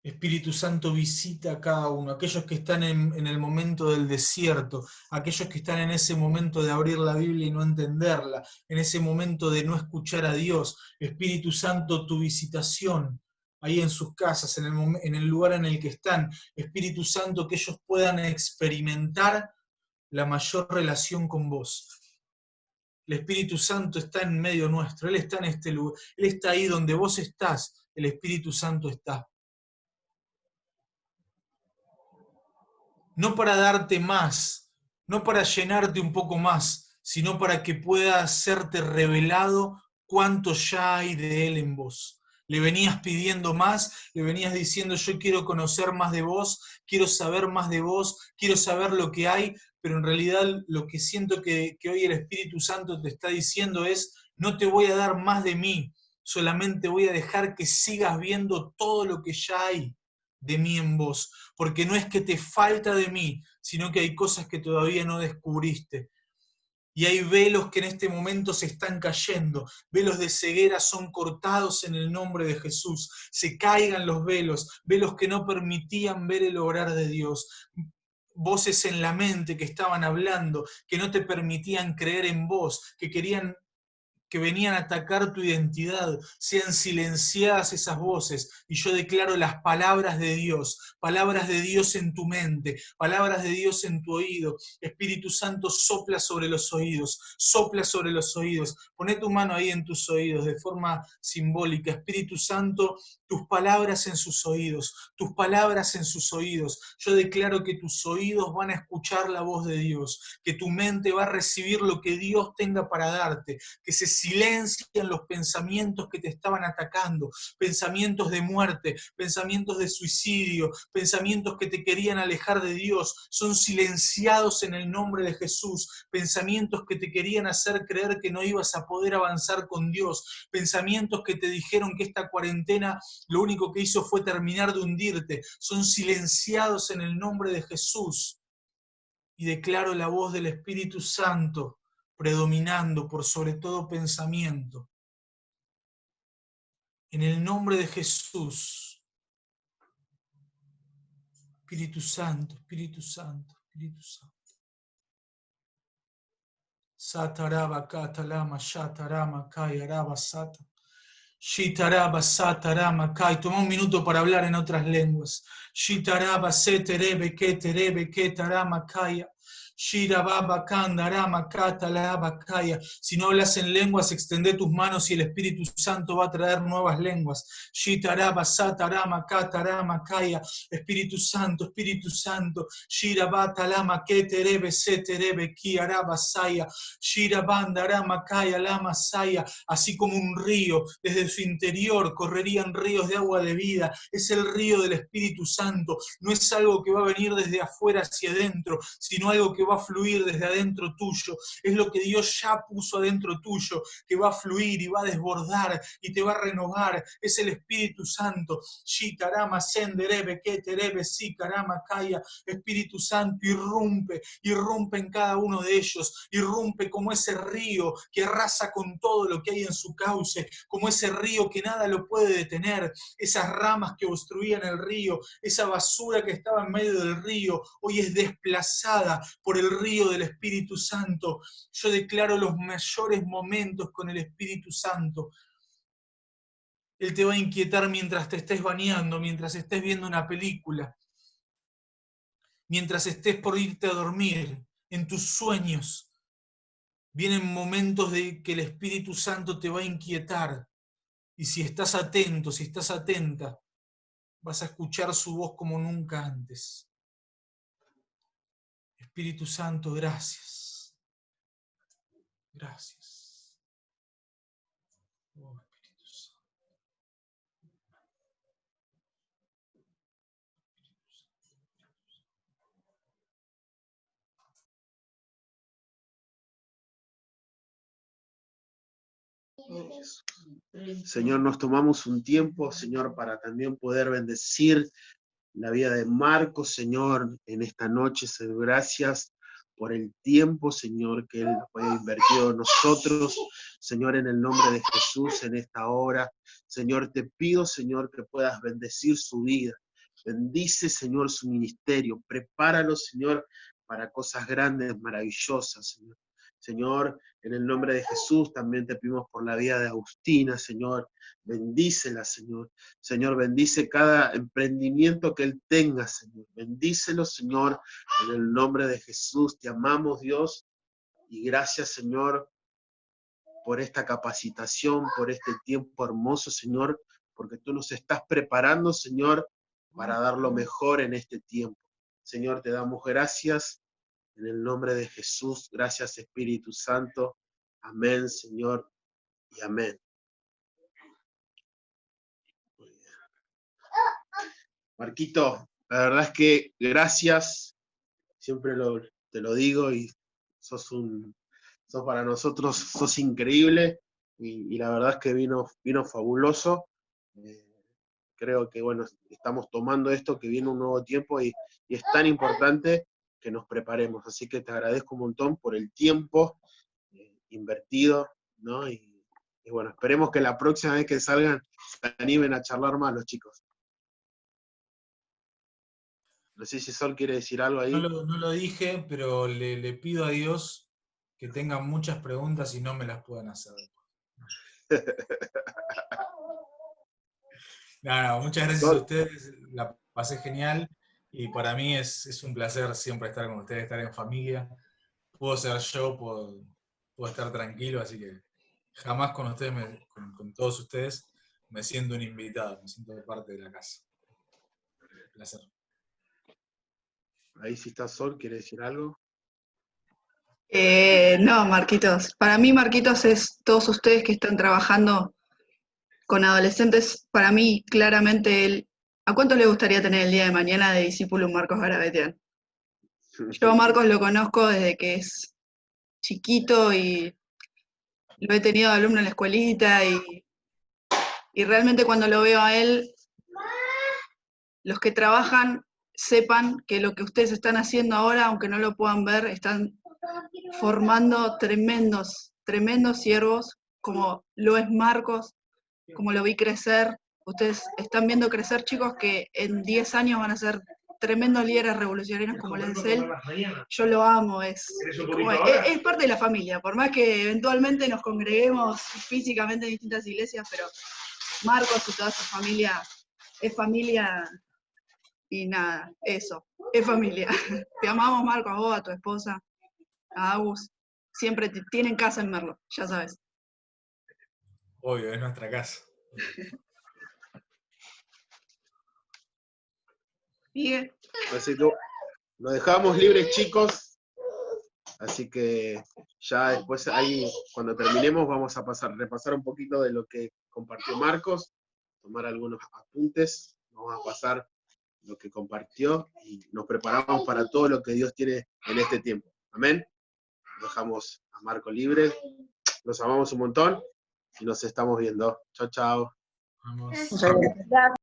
Espíritu Santo, visita a cada uno, aquellos que están en el momento del desierto, aquellos que están en ese momento de abrir la Biblia y no entenderla, en ese momento de no escuchar a Dios. Espíritu Santo, tu visitación ahí en sus casas, en el lugar en el que están. Espíritu Santo, que ellos puedan experimentar la mayor relación con vos. El Espíritu Santo está en medio nuestro, Él está en este lugar, Él está ahí donde vos estás, el Espíritu Santo está. No para darte más, no para llenarte un poco más, sino para que pueda hacerte revelado cuánto ya hay de Él en vos. Le venías pidiendo más, le venías diciendo, yo quiero conocer más de vos, quiero saber más de vos, quiero saber lo que hay, pero en realidad lo que siento que hoy el Espíritu Santo te está diciendo es, no te voy a dar más de mí, solamente voy a dejar que sigas viendo todo lo que ya hay de mí en vos, porque no es que te falta de mí, sino que hay cosas que todavía no descubriste. Y hay velos que en este momento se están cayendo, velos de ceguera son cortados en el nombre de Jesús, se caigan los velos, velos que no permitían ver el obrar de Dios, voces en la mente que estaban hablando, que no te permitían creer en vos, que venían a atacar tu identidad, sean silenciadas esas voces, y yo declaro las palabras de Dios en tu mente, palabras de Dios en tu oído. Espíritu Santo, sopla sobre los oídos, poné tu mano ahí en tus oídos de forma simbólica. Espíritu Santo, tus palabras en sus oídos, yo declaro que tus oídos van a escuchar la voz de Dios, que tu mente va a recibir lo que Dios tenga para darte, que se silencian los pensamientos que te estaban atacando, pensamientos de muerte, pensamientos de suicidio, pensamientos que te querían alejar de Dios, son silenciados en el nombre de Jesús, pensamientos que te querían hacer creer que no ibas a poder avanzar con Dios, pensamientos que te dijeron que esta cuarentena lo único que hizo fue terminar de hundirte, son silenciados en el nombre de Jesús. Y declaro la voz del Espíritu Santo predominando por sobre todo pensamiento. En el nombre de Jesús. Espíritu Santo, Espíritu Santo, Espíritu Santo. Sataraba katalama shatarama kayaraba sata. Shitaraba satarama kai. Toma un minuto para hablar en otras lenguas. Shitaraba seterebe keterebe ketarama kaya. Shirababa Kandarama Katalabakaya. Si no hablas en lenguas, extende tus manos y el Espíritu Santo va a traer nuevas lenguas. Shitaraba Satarama Katarama Kaya. Espíritu Santo, Espíritu Santo. Shirabata Lama Keterebe Seterebe Kiaraba Saya. Shirabandarama Kaya Lama Saya. Así como un río, desde su interior correrían ríos de agua de vida. Es el río del Espíritu Santo. No es algo que va a venir desde afuera hacia adentro, sino algo que va a fluir desde adentro tuyo. Es lo que Dios ya puso adentro tuyo, que va a fluir y va a desbordar y te va a renovar. Es el Espíritu Santo. Shitarama senderebe keterebe sikarama kaya. Espíritu Santo, irrumpe, irrumpe en cada uno de ellos, irrumpe como ese río que arrasa con todo lo que hay en su cauce, como ese río que nada lo puede detener, esas ramas que obstruían el río, esa basura que estaba en medio del río, hoy es desplazada por el río del Espíritu Santo. Yo declaro los mayores momentos con el Espíritu Santo. Él te va a inquietar mientras te estés bañando, mientras estés viendo una película, mientras estés por irte a dormir, en tus sueños. Vienen momentos de que el Espíritu Santo te va a inquietar. Y si estás atento, si estás atenta, vas a escuchar su voz como nunca antes. Espíritu Santo, gracias. Gracias. Oh, Espíritu Santo. Señor, nos tomamos un tiempo, Señor, para también poder bendecir la vida de Marcos, Señor, en esta noche. Señor, gracias por el tiempo, Señor, que Él haya invertido en nosotros. Señor, en el nombre de Jesús, en esta hora, Señor, te pido, Señor, que puedas bendecir su vida. Bendice, Señor, su ministerio. Prepáralo, Señor, para cosas grandes, maravillosas, Señor. Señor, en el nombre de Jesús también te pedimos por la vida de Agustina, Señor. Bendícela, Señor. Señor, bendice cada emprendimiento que él tenga, Señor. Bendícelo, Señor, en el nombre de Jesús. Te amamos, Dios. Y gracias, Señor, por esta capacitación, por este tiempo hermoso, Señor, porque tú nos estás preparando, Señor, para dar lo mejor en este tiempo. Señor, te damos gracias. En el nombre de Jesús, gracias Espíritu Santo. Amén, Señor, y amén. Marquito, la verdad es que gracias, siempre te lo digo, y sos para nosotros, sos increíble, y la verdad es que vino fabuloso. Creo que, bueno, estamos tomando esto, que viene un nuevo tiempo, y es tan importante que nos preparemos. Así que te agradezco un montón por el tiempo invertido, ¿no? Y bueno, esperemos que la próxima vez que salgan se animen a charlar más los chicos. No sé si Sol quiere decir algo ahí. No lo dije, pero le pido a Dios que tengan muchas preguntas y no me las puedan hacer. No, muchas gracias a ustedes, la pasé genial. Y para mí es un placer siempre estar con ustedes, estar en familia. Puedo ser yo, puedo estar tranquilo, así que jamás con ustedes, con todos ustedes, me siento un invitado, me siento parte de la casa. Un placer. Ahí si está Sol, ¿quiere decir algo? No, Marquitos. Para mí, Marquitos, es todos ustedes que están trabajando con adolescentes. Para mí, claramente, ¿a cuánto le gustaría tener el día de mañana de discípulo Marcos Garabetian? Yo a Marcos lo conozco desde que es chiquito y lo he tenido de alumno en la escuelita y realmente cuando lo veo a él, los que trabajan sepan que lo que ustedes están haciendo ahora, aunque no lo puedan ver, están formando tremendos siervos, como lo es Marcos, como lo vi crecer. Ustedes están viendo crecer chicos que en 10 años van a ser tremendos líderes revolucionarios como lo es él. Yo lo amo, es parte de la familia, por más que eventualmente nos congreguemos físicamente en distintas iglesias, pero Marcos y toda su familia es familia y nada, eso, es familia. Te amamos, Marco, a vos, a tu esposa, a Agus. Siempre tienen casa en Merlo, ya sabes. Obvio, es nuestra casa. Sigue. Así que nos dejamos libres, chicos. Así que ya después ahí, cuando terminemos, vamos a repasar un poquito de lo que compartió Marcos, tomar algunos apuntes, vamos a pasar lo que compartió y nos preparamos para todo lo que Dios tiene en este tiempo. Amén. Dejamos a Marco libre. Los amamos un montón y nos estamos viendo. Chao, chao. Vamos. Muchas gracias.